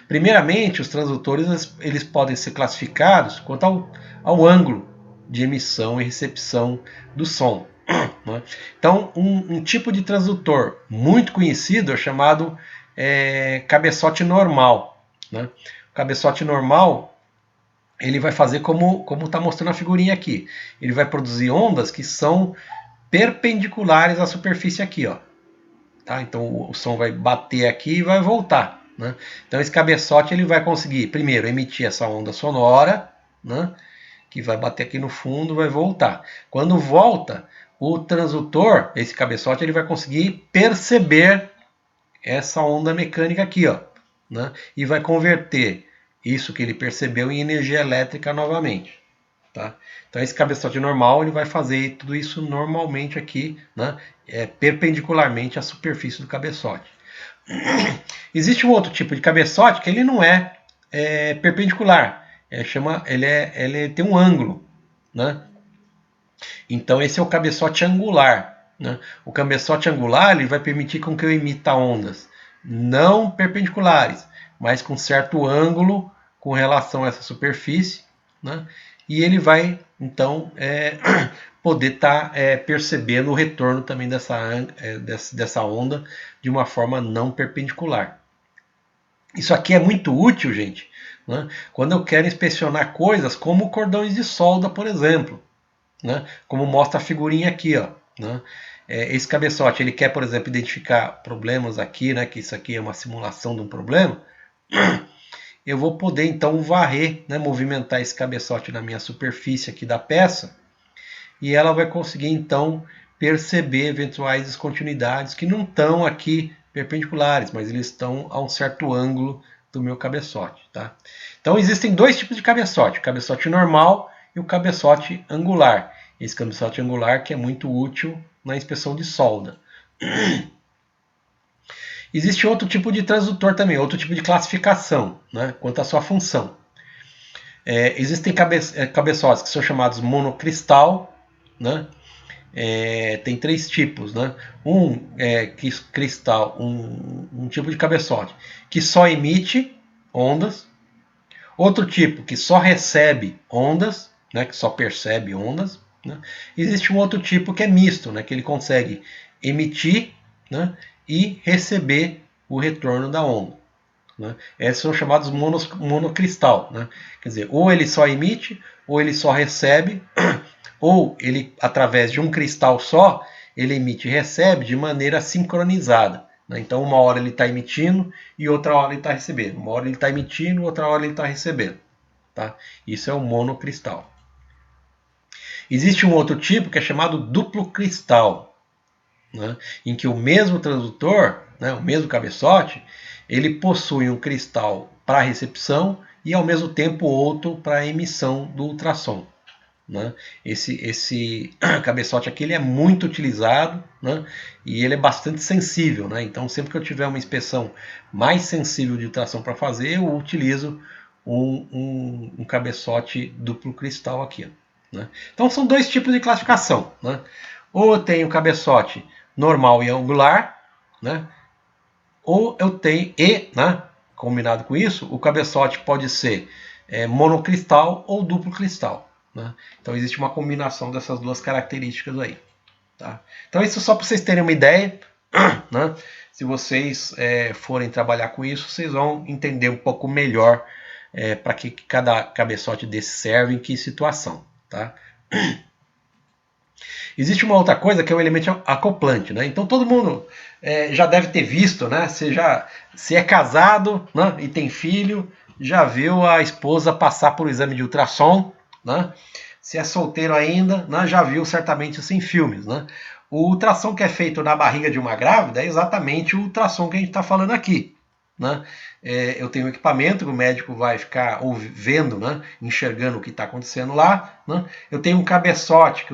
Primeiramente, os transdutores eles podem ser classificados quanto ao ângulo de emissão e recepção do som. Né? Então, um tipo de transdutor muito conhecido é chamado cabeçote normal. Né? O cabeçote normal ele vai fazer como está mostrando a figurinha aqui. Ele vai produzir ondas que são perpendiculares à superfície aqui. Ó. Tá? Então o som vai bater aqui e vai voltar. Né? Então esse cabeçote ele vai conseguir, primeiro, emitir essa onda sonora, né? Que vai bater aqui no fundo, vai voltar. Quando volta, o transdutor, esse cabeçote, ele vai conseguir perceber essa onda mecânica aqui, ó, né? E vai converter isso que ele percebeu em energia elétrica novamente. Tá? Então esse cabeçote normal ele vai fazer tudo isso normalmente aqui, né? Perpendicularmente à superfície do cabeçote. Existe um outro tipo de cabeçote que ele não é perpendicular, ele tem um ângulo, né? Então esse é o cabeçote angular. Né? O cabeçote angular ele vai permitir com que eu emita ondas não perpendiculares, mas com certo ângulo com relação a essa superfície, né? E ele vai então poder estar percebendo o retorno também dessa onda de uma forma não perpendicular. Isso aqui é muito útil, gente, né? Quando eu quero inspecionar coisas como cordões de solda, por exemplo, né? Como mostra a figurinha aqui, ó, né? Esse cabeçote ele quer, por exemplo, identificar problemas aqui, né? Que isso aqui é uma simulação de um problema. Eu vou poder então varrer, né? Movimentar esse cabeçote na minha superfície aqui da peça e ela vai conseguir então perceber eventuais descontinuidades que não estão aqui perpendiculares, mas eles estão a um certo ângulo do meu cabeçote. Tá? Então existem dois tipos de cabeçote, o cabeçote normal e o cabeçote angular. Esse cabeçote angular que é muito útil na inspeção de solda. Existe outro tipo de transdutor também, outro tipo de classificação, né, quanto à sua função. Existem cabeçotes que são chamados monocristal, né? Tem três tipos, né? Cristal, um tipo de cabeçote que só emite ondas, outro tipo que só recebe ondas, né? Que só percebe ondas, né? Existe um outro tipo que é misto, né? Que ele consegue emitir, né? E receber o retorno da onda. Né? Esses são chamados monocristal. Né? Quer dizer, ou ele só emite, ou ele só recebe, ou ele, através de um cristal só, ele emite e recebe de maneira sincronizada. Né? Então, uma hora ele está emitindo e outra hora ele está recebendo. Uma hora ele está emitindo, outra hora ele está recebendo. Tá? Isso é o monocristal. Existe um outro tipo que é chamado duplo cristal, né? Em que o mesmo transdutor, né, o mesmo cabeçote, ele possui um cristal para recepção e ao mesmo tempo outro para emissão do ultrassom. né? Esse cabeçote aqui ele é muito utilizado, né? E ele é bastante sensível, né? Então sempre que eu tiver uma inspeção mais sensível de ultrassom para fazer, eu utilizo um cabeçote duplo cristal aqui, né? Então são dois tipos de classificação, né? Ou eu tenho cabeçote normal e angular, né? Ou eu tenho, né? Combinado com isso, o cabeçote pode ser monocristal ou duplo cristal, né? Então existe uma combinação dessas duas características aí, tá? Então isso só para vocês terem uma ideia, né? Se vocês forem trabalhar com isso, vocês vão entender um pouco melhor para que cada cabeçote desse serve, em que situação, tá? Existe uma outra coisa que é o elemento acoplante, né? Então todo mundo já deve ter visto, né? Se é casado, né, e tem filho, já viu a esposa passar por um exame de ultrassom, né? Se é solteiro ainda, né, já viu certamente isso em filmes, né? O ultrassom que é feito na barriga de uma grávida é exatamente o ultrassom que a gente está falando aqui, né? Eu tenho um equipamento que o médico vai ficar vendo, né, enxergando o que está acontecendo lá, né? Eu tenho um cabeçote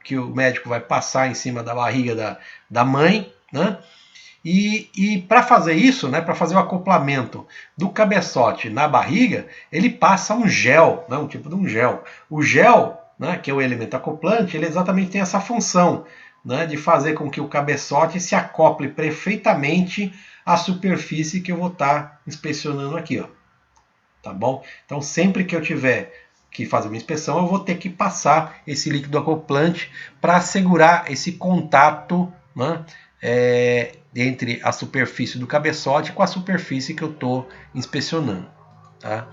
que o médico vai passar em cima da barriga da mãe, né? E para fazer isso, né, para fazer o acoplamento do cabeçote na barriga, ele passa um gel, né, um tipo de um gel. O gel, né, que é o elemento acoplante, ele exatamente tem essa função, né, de fazer com que o cabeçote se acople perfeitamente à superfície que eu vou estar inspecionando aqui, ó. Tá bom? Então sempre que eu tiver que fazer uma inspeção, eu vou ter que passar esse líquido acoplante para assegurar esse contato, né, entre a superfície do cabeçote com a superfície que eu estou inspecionando, tá?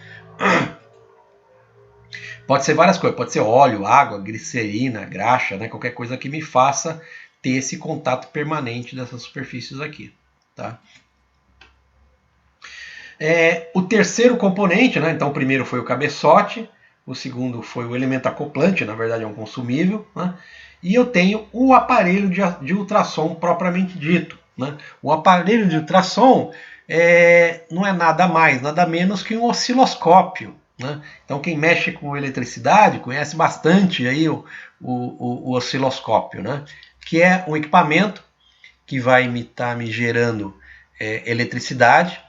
Pode ser várias coisas, pode ser óleo, água, glicerina, graxa, né? Qualquer coisa que me faça ter esse contato permanente dessas superfícies aqui, tá? O terceiro componente, né? Então o primeiro foi o cabeçote, o segundo foi o elemento acoplante, na verdade é um consumível, né? E eu tenho o aparelho de ultrassom propriamente dito, né? O aparelho de ultrassom não é nada mais, nada menos que um osciloscópio, né? Então quem mexe com eletricidade conhece bastante aí o osciloscópio, né? Que é um equipamento que vai estar me gerando eletricidade,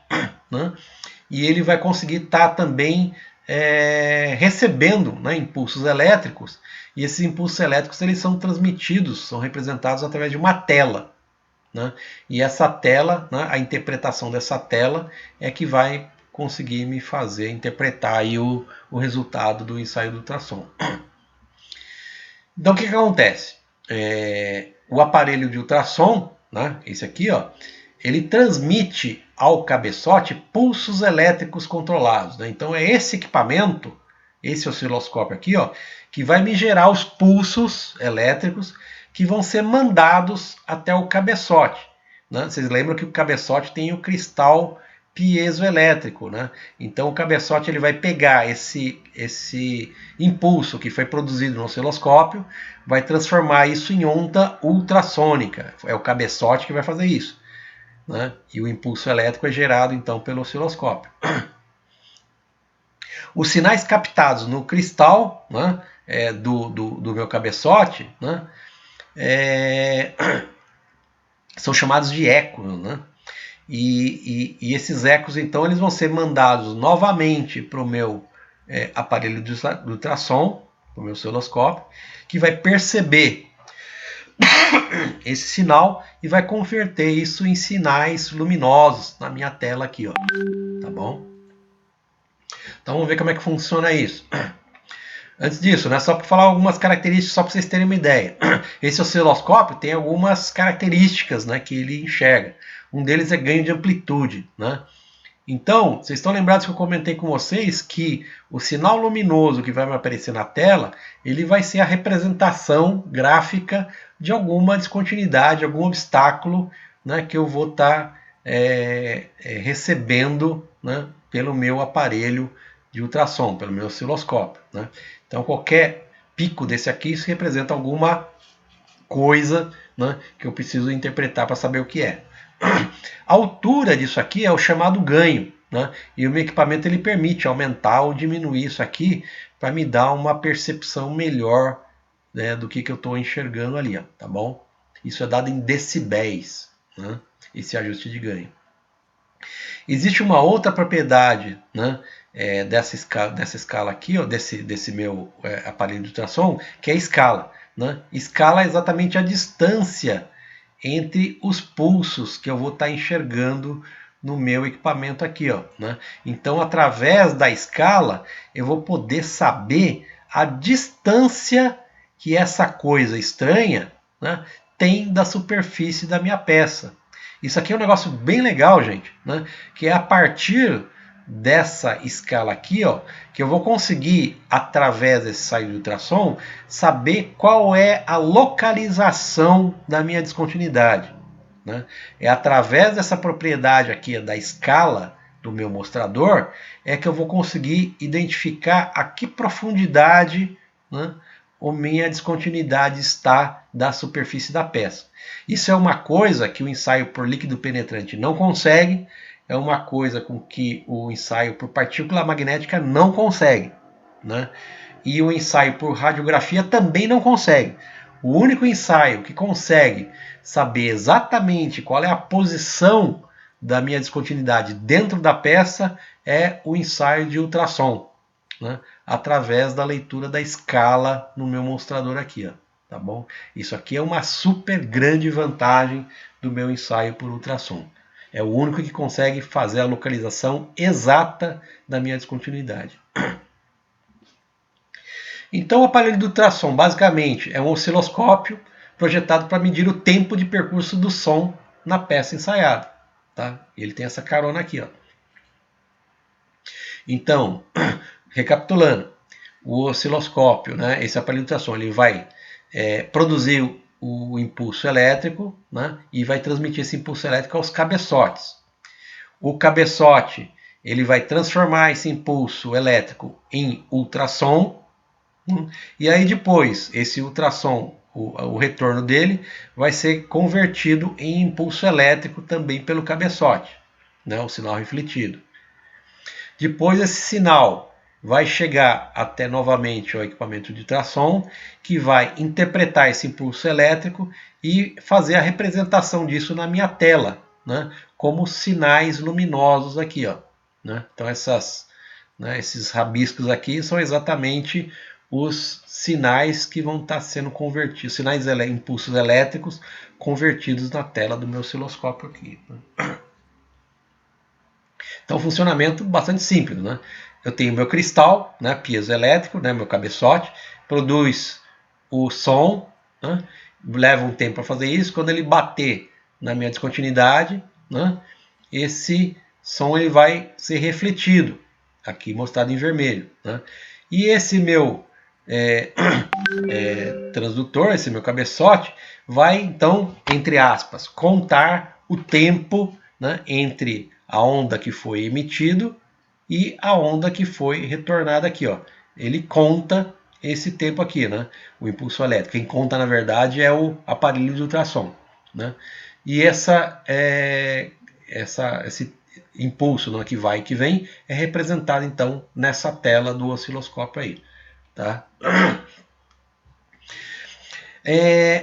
né? E ele vai conseguir estar também recebendo, né, impulsos elétricos, e esses impulsos elétricos eles são transmitidos, são representados através de uma tela, né? E essa tela, né, a interpretação dessa tela é que vai conseguir me fazer interpretar aí o resultado do ensaio do ultrassom. Então o que acontece? O aparelho de ultrassom, né, esse aqui, ó, ele transmite ao cabeçote pulsos elétricos controlados, né? Então é esse equipamento, esse osciloscópio aqui, ó, que vai me gerar os pulsos elétricos que vão ser mandados até o cabeçote, né? Vocês lembram que o cabeçote tem o cristal piezoelétrico, né? Então o cabeçote ele vai pegar esse impulso que foi produzido no osciloscópio, vai transformar isso em onda ultrassônica. É o cabeçote que vai fazer isso, né? E o impulso elétrico é gerado então pelo osciloscópio. Os sinais captados no cristal, né, do meu cabeçote, né, são chamados de ecos, né? E esses ecos então eles vão ser mandados novamente para o meu aparelho de ultrassom, para o meu osciloscópio, que vai perceber esse sinal e vai converter isso em sinais luminosos na minha tela aqui, ó. Tá bom? Então vamos ver como é que funciona isso. Antes disso, né, só para falar algumas características, só para vocês terem uma ideia. Esse osciloscópio tem algumas características, né, que ele enxerga. Um deles é ganho de amplitude, né? Então, vocês estão lembrados que eu comentei com vocês que o sinal luminoso que vai me aparecer na tela, ele vai ser a representação gráfica de alguma descontinuidade, algum obstáculo, né, que eu vou estar recebendo, né, pelo meu aparelho de ultrassom, pelo meu osciloscópio, né? Então qualquer pico desse aqui, isso representa alguma coisa, né, que eu preciso interpretar para saber o que é. A altura disso aqui é o chamado ganho, né? E o meu equipamento ele permite aumentar ou diminuir isso aqui para me dar uma percepção melhor, né, do que eu estou enxergando ali, ó, tá bom? Isso é dado em decibéis, né, esse ajuste de ganho. Existe uma outra propriedade, né, dessa escala aqui, ó, desse meu aparelho de ultrassom, que é a escala. Né? Escala é exatamente a distância entre os pulsos que eu vou estar enxergando no meu equipamento aqui. Ó, né? Então, através da escala, eu vou poder saber a distância que essa coisa estranha, né, tem da superfície da minha peça. Isso aqui é um negócio bem legal, gente, né? Que é a partir dessa escala aqui, ó, que eu vou conseguir, através desse saio de ultrassom, saber qual é a localização da minha descontinuidade. Né? É através dessa propriedade aqui da escala do meu mostrador é que eu vou conseguir identificar a que profundidade, né, a minha descontinuidade está da superfície da peça. Isso é uma coisa que o ensaio por líquido penetrante não consegue, é uma coisa com que o ensaio por partícula magnética não consegue. Né? E o ensaio por radiografia também não consegue. O único ensaio que consegue saber exatamente qual é a posição da minha descontinuidade dentro da peça é o ensaio de ultrassom, né? Através da leitura da escala no meu mostrador aqui, ó, tá bom? Isso aqui é uma super grande vantagem do meu ensaio por ultrassom. É o único que consegue fazer a localização exata da minha descontinuidade. Então, o aparelho de ultrassom, basicamente, é um osciloscópio projetado para medir o tempo de percurso do som na peça ensaiada. Tá? Ele tem essa carona aqui. Ó. Então, recapitulando, o osciloscópio, né, esse aparelho de ultrassom, ele vai produzir o impulso elétrico, né, e vai transmitir esse impulso elétrico aos cabeçotes. O cabeçote ele vai transformar esse impulso elétrico em ultrassom, e aí depois esse ultrassom, o retorno dele vai ser convertido em impulso elétrico também pelo cabeçote, né, o sinal refletido. Depois esse sinal vai chegar até novamente ao equipamento de ultrassom, que vai interpretar esse impulso elétrico e fazer a representação disso na minha tela, né, como sinais luminosos aqui. Ó, né? Então esses rabiscos aqui são exatamente os sinais que vão estar sendo convertidos, impulsos elétricos convertidos na tela do meu osciloscópio aqui. Né? Então, funcionamento bastante simples. Né? Eu tenho meu cristal, né, piezoelétrico, né, meu cabeçote, produz o som, né, leva um tempo para fazer isso. Quando ele bater na minha descontinuidade, né, esse som ele vai ser refletido, aqui mostrado em vermelho. Né? E esse meu transdutor, esse meu cabeçote, vai então, entre aspas, contar o tempo, né, entre a onda que foi emitido e a onda que foi retornada aqui. Ó. Ele conta esse tempo aqui, né, o impulso elétrico. Quem conta, na verdade, é o aparelho de ultrassom. Né? E esse impulso, né, que vai e que vem é representado então nessa tela do osciloscópio aí. Tá?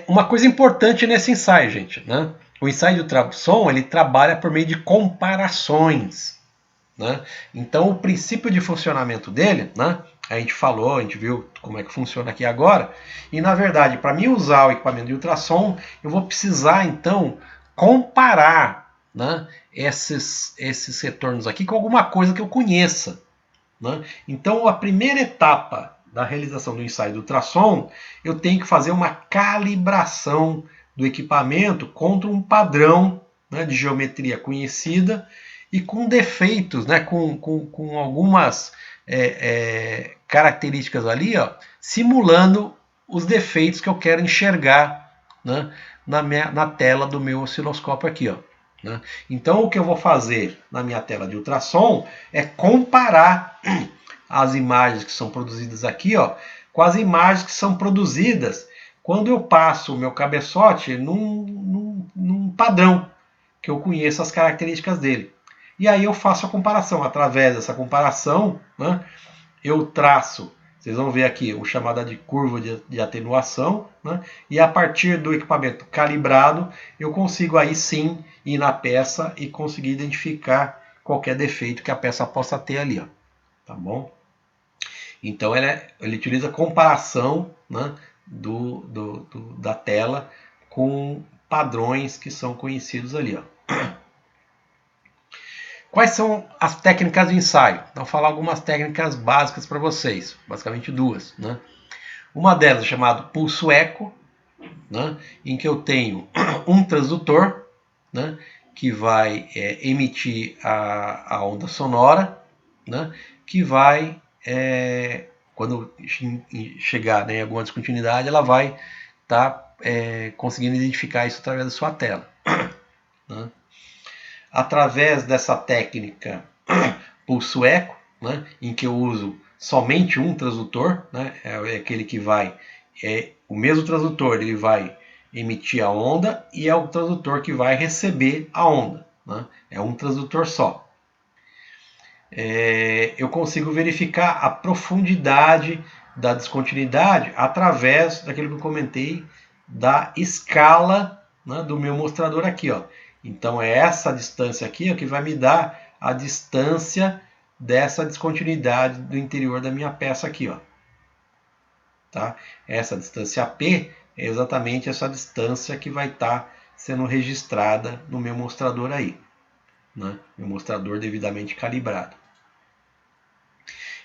Uma coisa importante nesse ensaio, gente, né? O ensaio de ultrassom ele trabalha por meio de comparações. Né? Então, o princípio de funcionamento dele, né? A gente falou, a gente viu como é que funciona aqui agora. E, na verdade, para mim usar o equipamento de ultrassom, eu vou precisar, então, comparar, né, esses retornos aqui com alguma coisa que eu conheça. Né? Então, a primeira etapa da realização do ensaio do ultrassom, eu tenho que fazer uma calibração do equipamento contra um padrão, né, de geometria conhecida e com defeitos, né, com algumas características ali, ó, simulando os defeitos que eu quero enxergar, né, na tela do meu osciloscópio aqui. Ó, né? Então, o que eu vou fazer na minha tela de ultrassom é comparar as imagens que são produzidas aqui, ó, com as imagens que são produzidas quando eu passo o meu cabeçote num padrão, que eu conheço as características dele. E aí eu faço a comparação. Através dessa comparação, né, eu traço Vocês vão ver aqui o chamada de curva de atenuação, né? E a partir do equipamento calibrado, eu consigo aí sim ir na peça e conseguir identificar qualquer defeito que a peça possa ter ali, ó. Tá bom? Então ele utiliza comparação, né, da tela com padrões que são conhecidos ali, ó. Quais são as técnicas de ensaio? Então, vou falar algumas técnicas básicas para vocês, basicamente duas, né? Uma delas é chamada pulso eco, né, em que eu tenho um transdutor, né, que vai emitir a onda sonora, né, que vai, quando chegar, né, em alguma descontinuidade, ela vai estar conseguindo identificar isso através da sua tela. Né? Através dessa técnica pulso eco, né, em que eu uso somente um transdutor, né, é aquele que vai, o mesmo transdutor, ele vai emitir a onda e é o transdutor que vai receber a onda, né, é um transdutor só. Eu consigo verificar a profundidade da descontinuidade através daquilo que eu comentei da escala, né, do meu mostrador aqui, ó. Então é essa distância aqui, ó, que vai me dar a distância dessa descontinuidade do interior da minha peça aqui, ó. Tá? Essa distância P é exatamente essa distância que vai estar sendo registrada no meu mostrador aí, né? Meu mostrador devidamente calibrado.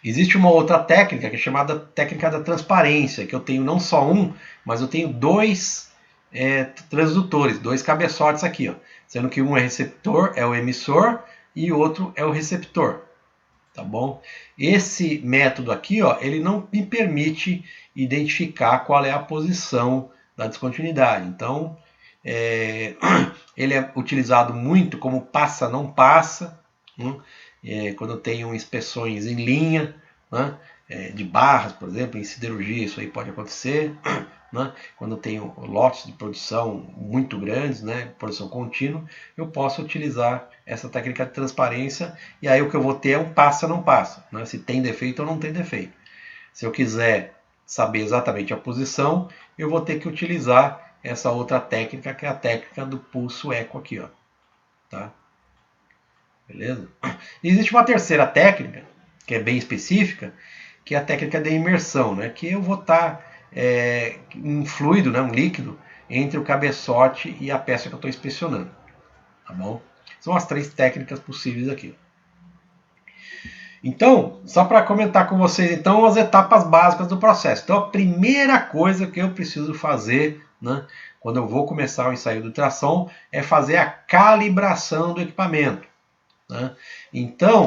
Existe uma outra técnica que é chamada técnica da transparência, que eu tenho não só um, mas eu tenho dois transdutores, dois cabeçotes aqui, ó, sendo que um é receptor, é o emissor, e o outro é o receptor. Tá bom? Esse método aqui, ó, ele não me permite identificar qual é a posição da descontinuidade. Então, ele é utilizado muito como passa, não passa, né? Quando eu tenho inspeções em linha, né? De barras, por exemplo, em siderurgia isso aí pode acontecer, né? Quando eu tenho lotes de produção muito grandes, né? Produção contínua, eu posso utilizar essa técnica de transparência e aí o que eu vou ter é um passa, não passa, né? Se tem defeito ou não tem defeito. Se eu quiser saber exatamente a posição, eu vou ter que utilizar essa outra técnica, que é a técnica do pulso eco aqui, ó. Tá? Beleza? E existe uma terceira técnica, que é bem específica, que é a técnica de imersão, né? Que eu vou estar um fluido, né? Um líquido, entre o cabeçote e a peça que eu estou inspecionando. Tá bom? São as três técnicas possíveis aqui. Então, só para comentar com vocês, então, as etapas básicas do processo. Então, a primeira coisa que eu preciso fazer, né, quando eu vou começar o ensaio do ultrassom, é fazer a calibração do equipamento. Né? Então,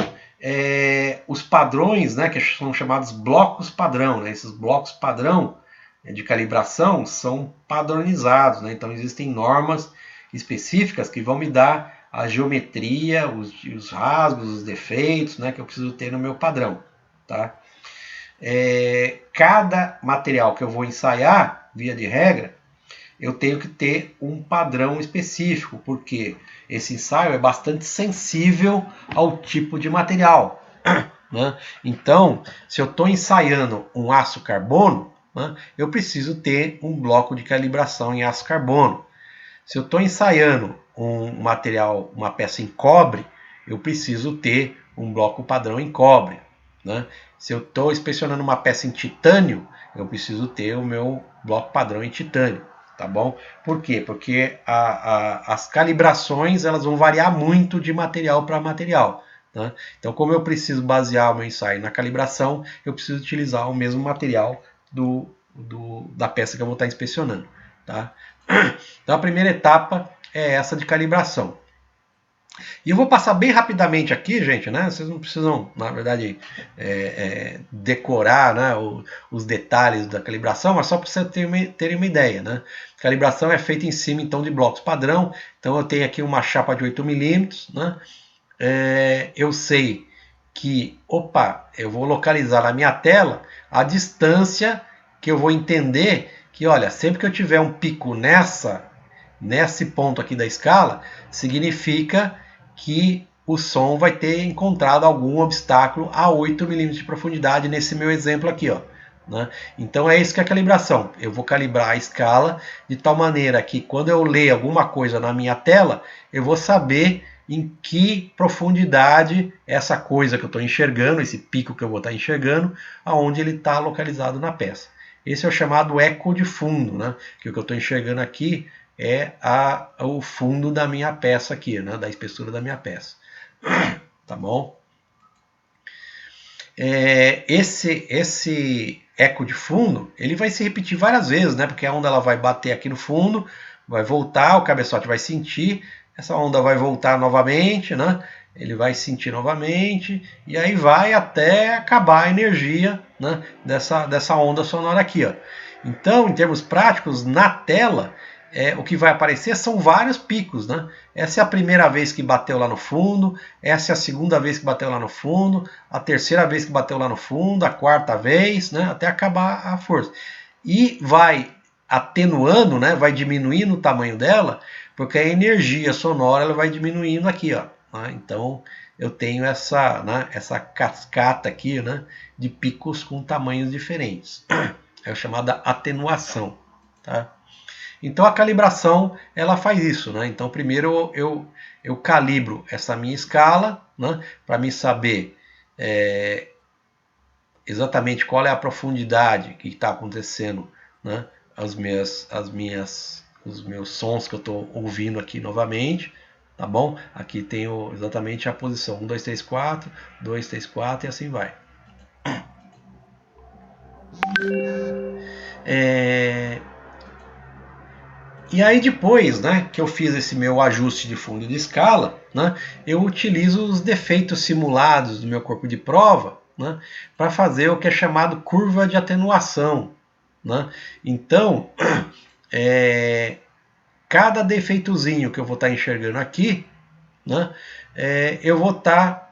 os padrões, né, que são chamados blocos padrão, né, esses blocos padrão de calibração são padronizados. Né? Então, existem normas específicas que vão me dar a geometria, os rasgos, os defeitos, né, que eu preciso ter no meu padrão. Tá? Cada material que eu vou ensaiar, via de regra, eu tenho que ter um padrão específico, porque esse ensaio é bastante sensível ao tipo de material. Né? Então, se eu estou ensaiando um aço carbono, né, eu preciso ter um bloco de calibração em aço carbono. Se eu estou ensaiando um material, uma peça em cobre, eu preciso ter um bloco padrão em cobre. Né? Se eu estou inspecionando uma peça em titânio, eu preciso ter o meu bloco padrão em titânio. Tá bom? Por quê? Porque as calibrações elas vão variar muito de material para material. Né? Então, como eu preciso basear o meu ensaio na calibração, eu preciso utilizar o mesmo material da peça que eu vou estar inspecionando. Tá? Então, a primeira etapa é essa de calibração. E eu vou passar bem rapidamente aqui, gente, né? Vocês não precisam, na verdade, decorar, né, os detalhes da calibração, mas só para vocês terem uma ideia, né? A calibração é feita em cima, então, de blocos padrão. Então, eu tenho aqui uma chapa de 8 milímetros, né? Eu sei que, eu vou localizar na minha tela a distância que eu vou entender que, olha, sempre que eu tiver um pico nesse ponto aqui da escala, significa que o som vai ter encontrado algum obstáculo a 8 milímetros de profundidade nesse meu exemplo aqui, ó, né? Então é isso que é a calibração. Eu vou calibrar a escala de tal maneira que quando eu ler alguma coisa na minha tela, eu vou saber em que profundidade essa coisa que eu estou enxergando, esse pico que eu vou estar enxergando, aonde ele está localizado na peça. Esse é o chamado eco de fundo, né? Que o que eu estou enxergando aqui é o fundo da minha peça aqui, né? Da espessura da minha peça. Tá bom? Esse eco de fundo, ele vai se repetir várias vezes, né? Porque a onda ela vai bater aqui no fundo, vai voltar, o cabeçote vai sentir, essa onda vai voltar novamente, né? Ele vai sentir novamente, e aí vai até acabar a energia, né, dessa onda sonora aqui, ó. Então, em termos práticos, na tela, o que vai aparecer são vários picos, né? Essa é a primeira vez que bateu lá no fundo, essa é a segunda vez que bateu lá no fundo, a terceira vez que bateu lá no fundo, a quarta vez, né, até acabar a força. E vai atenuando, né, vai diminuindo o tamanho dela, porque a energia sonora ela vai diminuindo aqui, ó. Né? Então eu tenho essa cascata aqui, né, de picos com tamanhos diferentes. É a chamada atenuação. Tá? Então a calibração ela faz isso. Né? Então primeiro eu calibro essa minha escala, né, para me saber exatamente qual é a profundidade que está acontecendo, né, os meus sons que eu estou ouvindo aqui novamente. Tá bom? Aqui tem exatamente a posição 1, 2, 3, 4, 2, 3, 4 e assim vai. E aí depois, né, que eu fiz esse meu ajuste de fundo de escala, né, eu utilizo os defeitos simulados do meu corpo de prova, né, para fazer o que é chamado curva de atenuação. Né? Então, cada defeitozinho que eu vou estar enxergando aqui, né, eu vou estar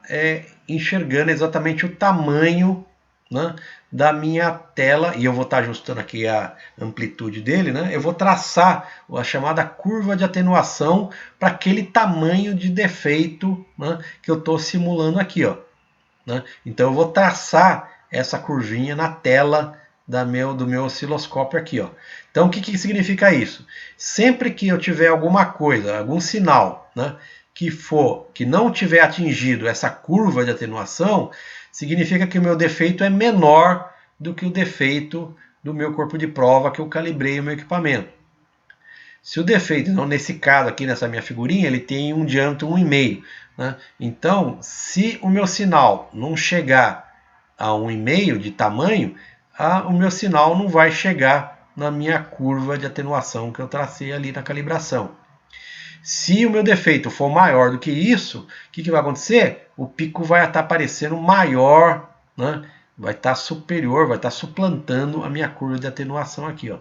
enxergando exatamente o tamanho, né, da minha tela, e eu vou estar ajustando aqui a amplitude dele, né, eu vou traçar a chamada curva de atenuação para aquele tamanho de defeito, né, que eu estou simulando aqui. Ó, né? Então eu vou traçar essa curvinha na tela do meu osciloscópio aqui. Ó. Então o que significa isso? Sempre que eu tiver alguma coisa, algum sinal, né, que não tiver atingido essa curva de atenuação, significa que o meu defeito é menor do que o defeito do meu corpo de prova que eu calibrei o meu equipamento. Se o defeito, então, nesse caso aqui, nessa minha figurinha, ele tem um diâmetro 1,5. Né? Então, se o meu sinal não chegar a 1,5 de tamanho, o meu sinal não vai chegar na minha curva de atenuação que eu tracei ali na calibração. Se o meu defeito for maior do que isso, o que vai acontecer? O pico vai estar aparecendo maior, né? Vai estar superior, vai estar suplantando a minha curva de atenuação aqui. Ó.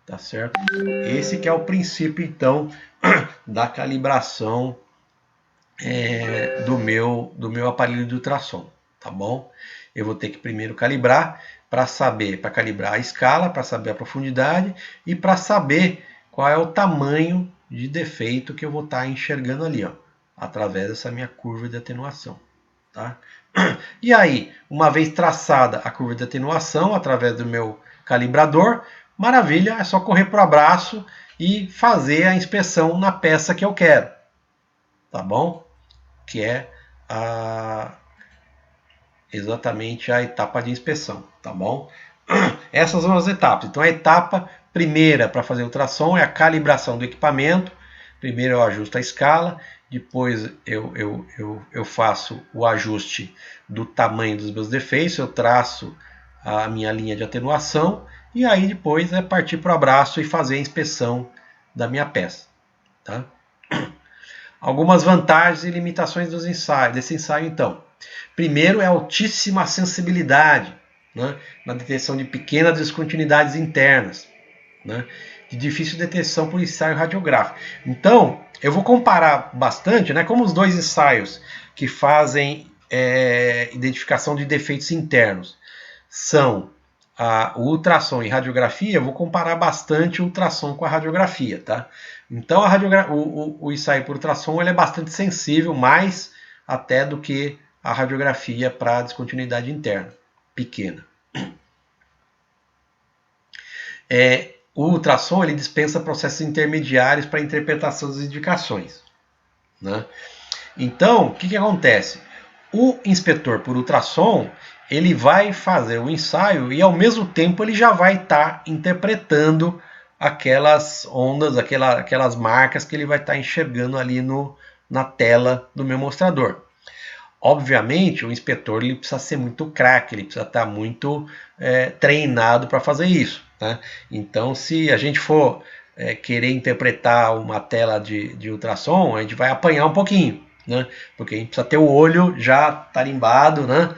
Tá certo? Esse que é o princípio, então, da calibração do meu aparelho de ultrassom. Tá bom? Eu vou ter que primeiro calibrar para calibrar a escala, para saber a profundidade e para saber qual é o tamanho de defeito que eu vou estar enxergando ali, ó, através dessa minha curva de atenuação. Tá? E aí, uma vez traçada a curva de atenuação através do meu calibrador, maravilha, é só correr para o abraço e fazer a inspeção na peça que eu quero. Tá bom? Que é exatamente a etapa de inspeção. Tá bom? Essas são as etapas. Então a etapa primeira para fazer ultrassom é a calibração do equipamento. Primeiro eu ajusto a escala, depois eu faço o ajuste do tamanho dos meus defeitos, eu traço a minha linha de atenuação e aí depois é partir para o abraço e fazer a inspeção da minha peça. Tá? Algumas vantagens e limitações desse ensaio, então. Primeiro é a altíssima sensibilidade, né, na detecção de pequenas descontinuidades internas, né, de difícil detecção por ensaio radiográfico. Então, eu vou comparar bastante, né, como os dois ensaios que fazem identificação de defeitos internos são o ultrassom e radiografia, eu vou comparar bastante o ultrassom com a radiografia. Tá? Então, o ensaio por ultrassom ele é bastante sensível, mais até do que a radiografia para descontinuidade interna, pequena. o ultrassom ele dispensa processos intermediários para interpretação das indicações, né? Então, o que acontece? O inspetor por ultrassom ele vai fazer o ensaio e ao mesmo tempo ele já vai estar interpretando aquelas ondas, aquelas marcas que ele vai estar enxergando ali na tela do meu mostrador. Obviamente, o inspetor ele precisa ser muito craque, ele precisa estar muito treinado para fazer isso, né? Então, se a gente for querer interpretar uma tela de ultrassom, a gente vai apanhar um pouquinho, né? Porque a gente precisa ter o olho já tarimbado, né?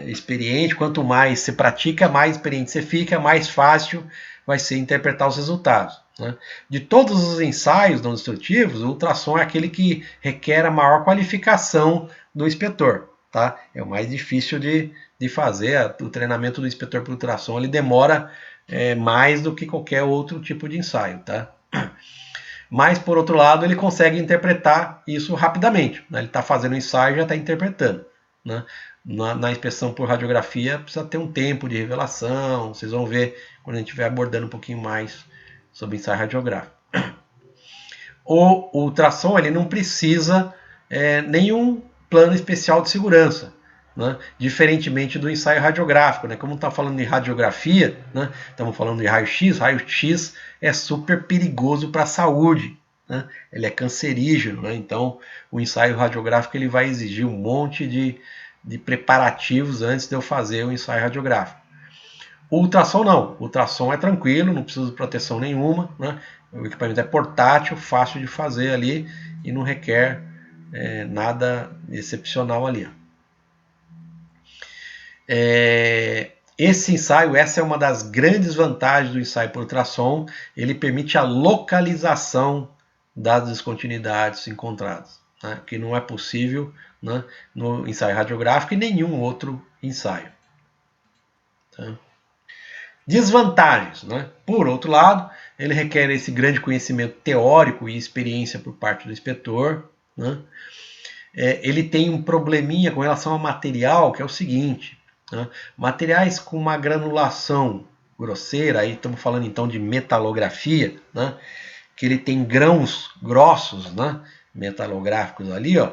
Experiente. Quanto mais você pratica, mais experiente você fica, mais fácil vai ser interpretar os resultados, né? De todos os ensaios não destrutivos, o ultrassom é aquele que requer a maior qualificação do inspetor, tá? É o mais difícil de fazer. O treinamento do inspetor por ultrassom ele demora mais do que qualquer outro tipo de ensaio, tá? Mas, por outro lado, ele consegue interpretar isso rapidamente, né? Ele está fazendo o ensaio e já está interpretando, né? Na inspeção por radiografia precisa ter um tempo de revelação, vocês vão ver quando a gente estiver abordando um pouquinho mais sobre ensaio radiográfico. O ultrassom ele não precisa nenhum plano especial de segurança, né? Diferentemente do ensaio radiográfico, né? Como está falando de radiografia, né? Estamos falando de raio-x. Raio-x é super perigoso para a saúde, né? Ele é cancerígeno, né? Então o ensaio radiográfico ele vai exigir um monte de preparativos antes de eu fazer o ensaio radiográfico. O ultrassom não, o ultrassom é tranquilo, não precisa de proteção nenhuma, né? O equipamento é portátil, fácil de fazer ali e não requer nada excepcional ali. Esse ensaio, essa é uma das grandes vantagens do ensaio por ultrassom, ele permite a localização das descontinuidades encontradas, né? Que não é possível, né, no ensaio radiográfico e nenhum outro ensaio. Tá? Desvantagens, né? Por outro lado, ele requer esse grande conhecimento teórico e experiência por parte do inspetor, né? Ele tem um probleminha com relação ao material, que é o seguinte, né? Materiais com uma granulação grosseira, aí estamos falando então de metalografia, né? Que ele tem grãos grossos, né? Metalográficos ali, ó.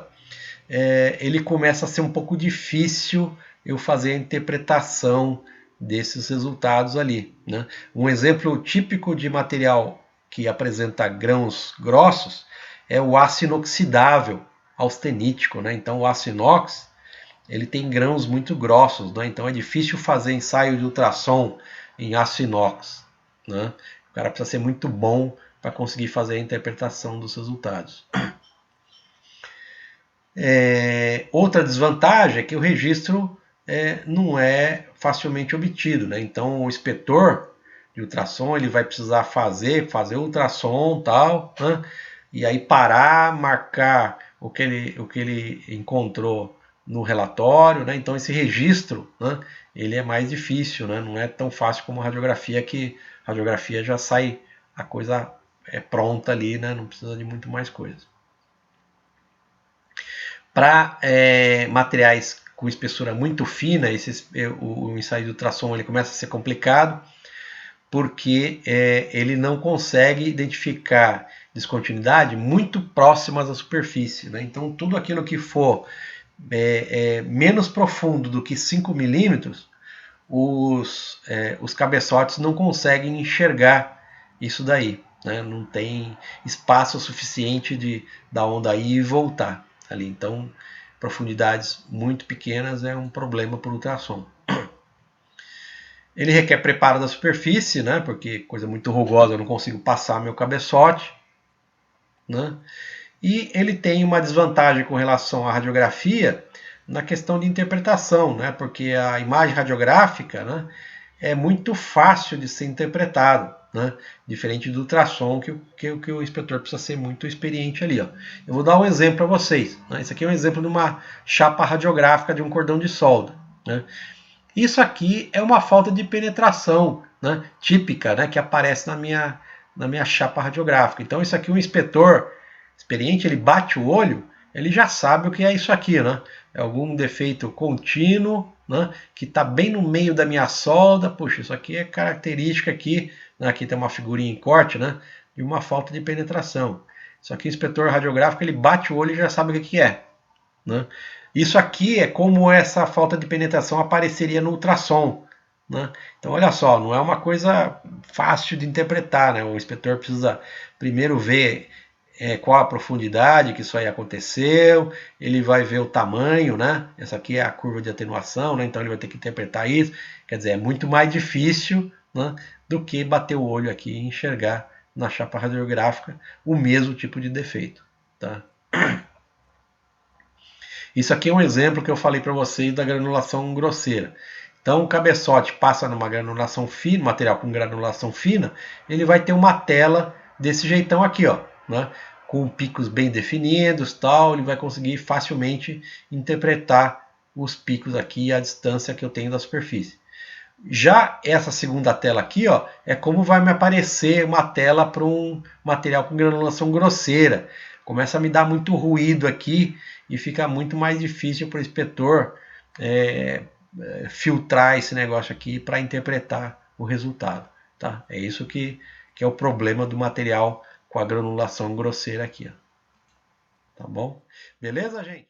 Ele começa a ser um pouco difícil eu fazer a interpretação desses resultados ali, né? Um exemplo típico de material que apresenta grãos grossos é o aço inoxidável austenítico, né? Então o aço inox ele tem grãos muito grossos, né? Então é difícil fazer ensaio de ultrassom em aço inox, né? O cara precisa ser muito bom para conseguir fazer a interpretação dos resultados. Outra desvantagem é que o registro não é facilmente obtido, né? Então o inspetor de ultrassom ele vai precisar fazer ultrassom tal, né? E aí parar, marcar o que ele encontrou no relatório, né? Então esse registro, né, ele é mais difícil, né? Não é tão fácil como a radiografia, que a radiografia já sai a coisa pronta ali, né? Não precisa de muito mais coisa. Para materiais com espessura muito fina, o ensaio de ultrassom ele começa a ser complicado, porque ele não consegue identificar descontinuidade muito próximas à superfície, né? Então tudo aquilo que for menos profundo do que 5 milímetros, os cabeçotes não conseguem enxergar isso daí, né? Não tem espaço suficiente da onda ir e voltar ali. Então profundidades muito pequenas é um problema por ultrassom. Ele requer preparo da superfície, né? Porque coisa muito rugosa eu não consigo passar meu cabeçote, né? E ele tem uma desvantagem com relação à radiografia na questão de interpretação, né? Porque a imagem radiográfica, né, é muito fácil de ser interpretado, né? Diferente do ultrassom, que o inspetor precisa ser muito experiente ali, ó. Eu vou dar um exemplo para vocês, né? Esse aqui é um exemplo de uma chapa radiográfica de um cordão de solda, né? Isso aqui é uma falta de penetração, né, típica, né, que aparece na minha chapa radiográfica. Então isso aqui, um inspetor experiente, ele bate o olho, ele já sabe o que é isso aqui, né? É algum defeito contínuo, né, que está bem no meio da minha solda. Puxa, isso aqui é característica aqui Aqui tem uma figurinha em corte, né? De uma falta de penetração. Isso aqui, o inspetor radiográfico, ele bate o olho e já sabe o que é. Né? Isso aqui é como essa falta de penetração apareceria no ultrassom. Né? Então, olha só, não é uma coisa fácil de interpretar. Né? O inspetor precisa primeiro ver qual a profundidade que isso aí aconteceu, ele vai ver o tamanho, né? Essa aqui é a curva de atenuação, né? Então ele vai ter que interpretar isso. Quer dizer, é muito mais difícil, né, do que bater o olho aqui e enxergar na chapa radiográfica o mesmo tipo de defeito. Tá? Isso aqui é um exemplo que eu falei para vocês da granulação grosseira. Então o cabeçote passa numa granulação fina, material com granulação fina, ele vai ter uma tela desse jeitão aqui, ó, né? Com picos bem definidos, tal, ele vai conseguir facilmente interpretar os picos aqui e a distância que eu tenho da superfície. Já essa segunda tela aqui, ó, é como vai me aparecer uma tela para um material com granulação grosseira. Começa a me dar muito ruído aqui e fica muito mais difícil para o inspetor filtrar esse negócio aqui para interpretar o resultado. Tá? É isso que é o problema do material com a granulação grosseira aqui. Ó. Tá bom? Beleza, gente?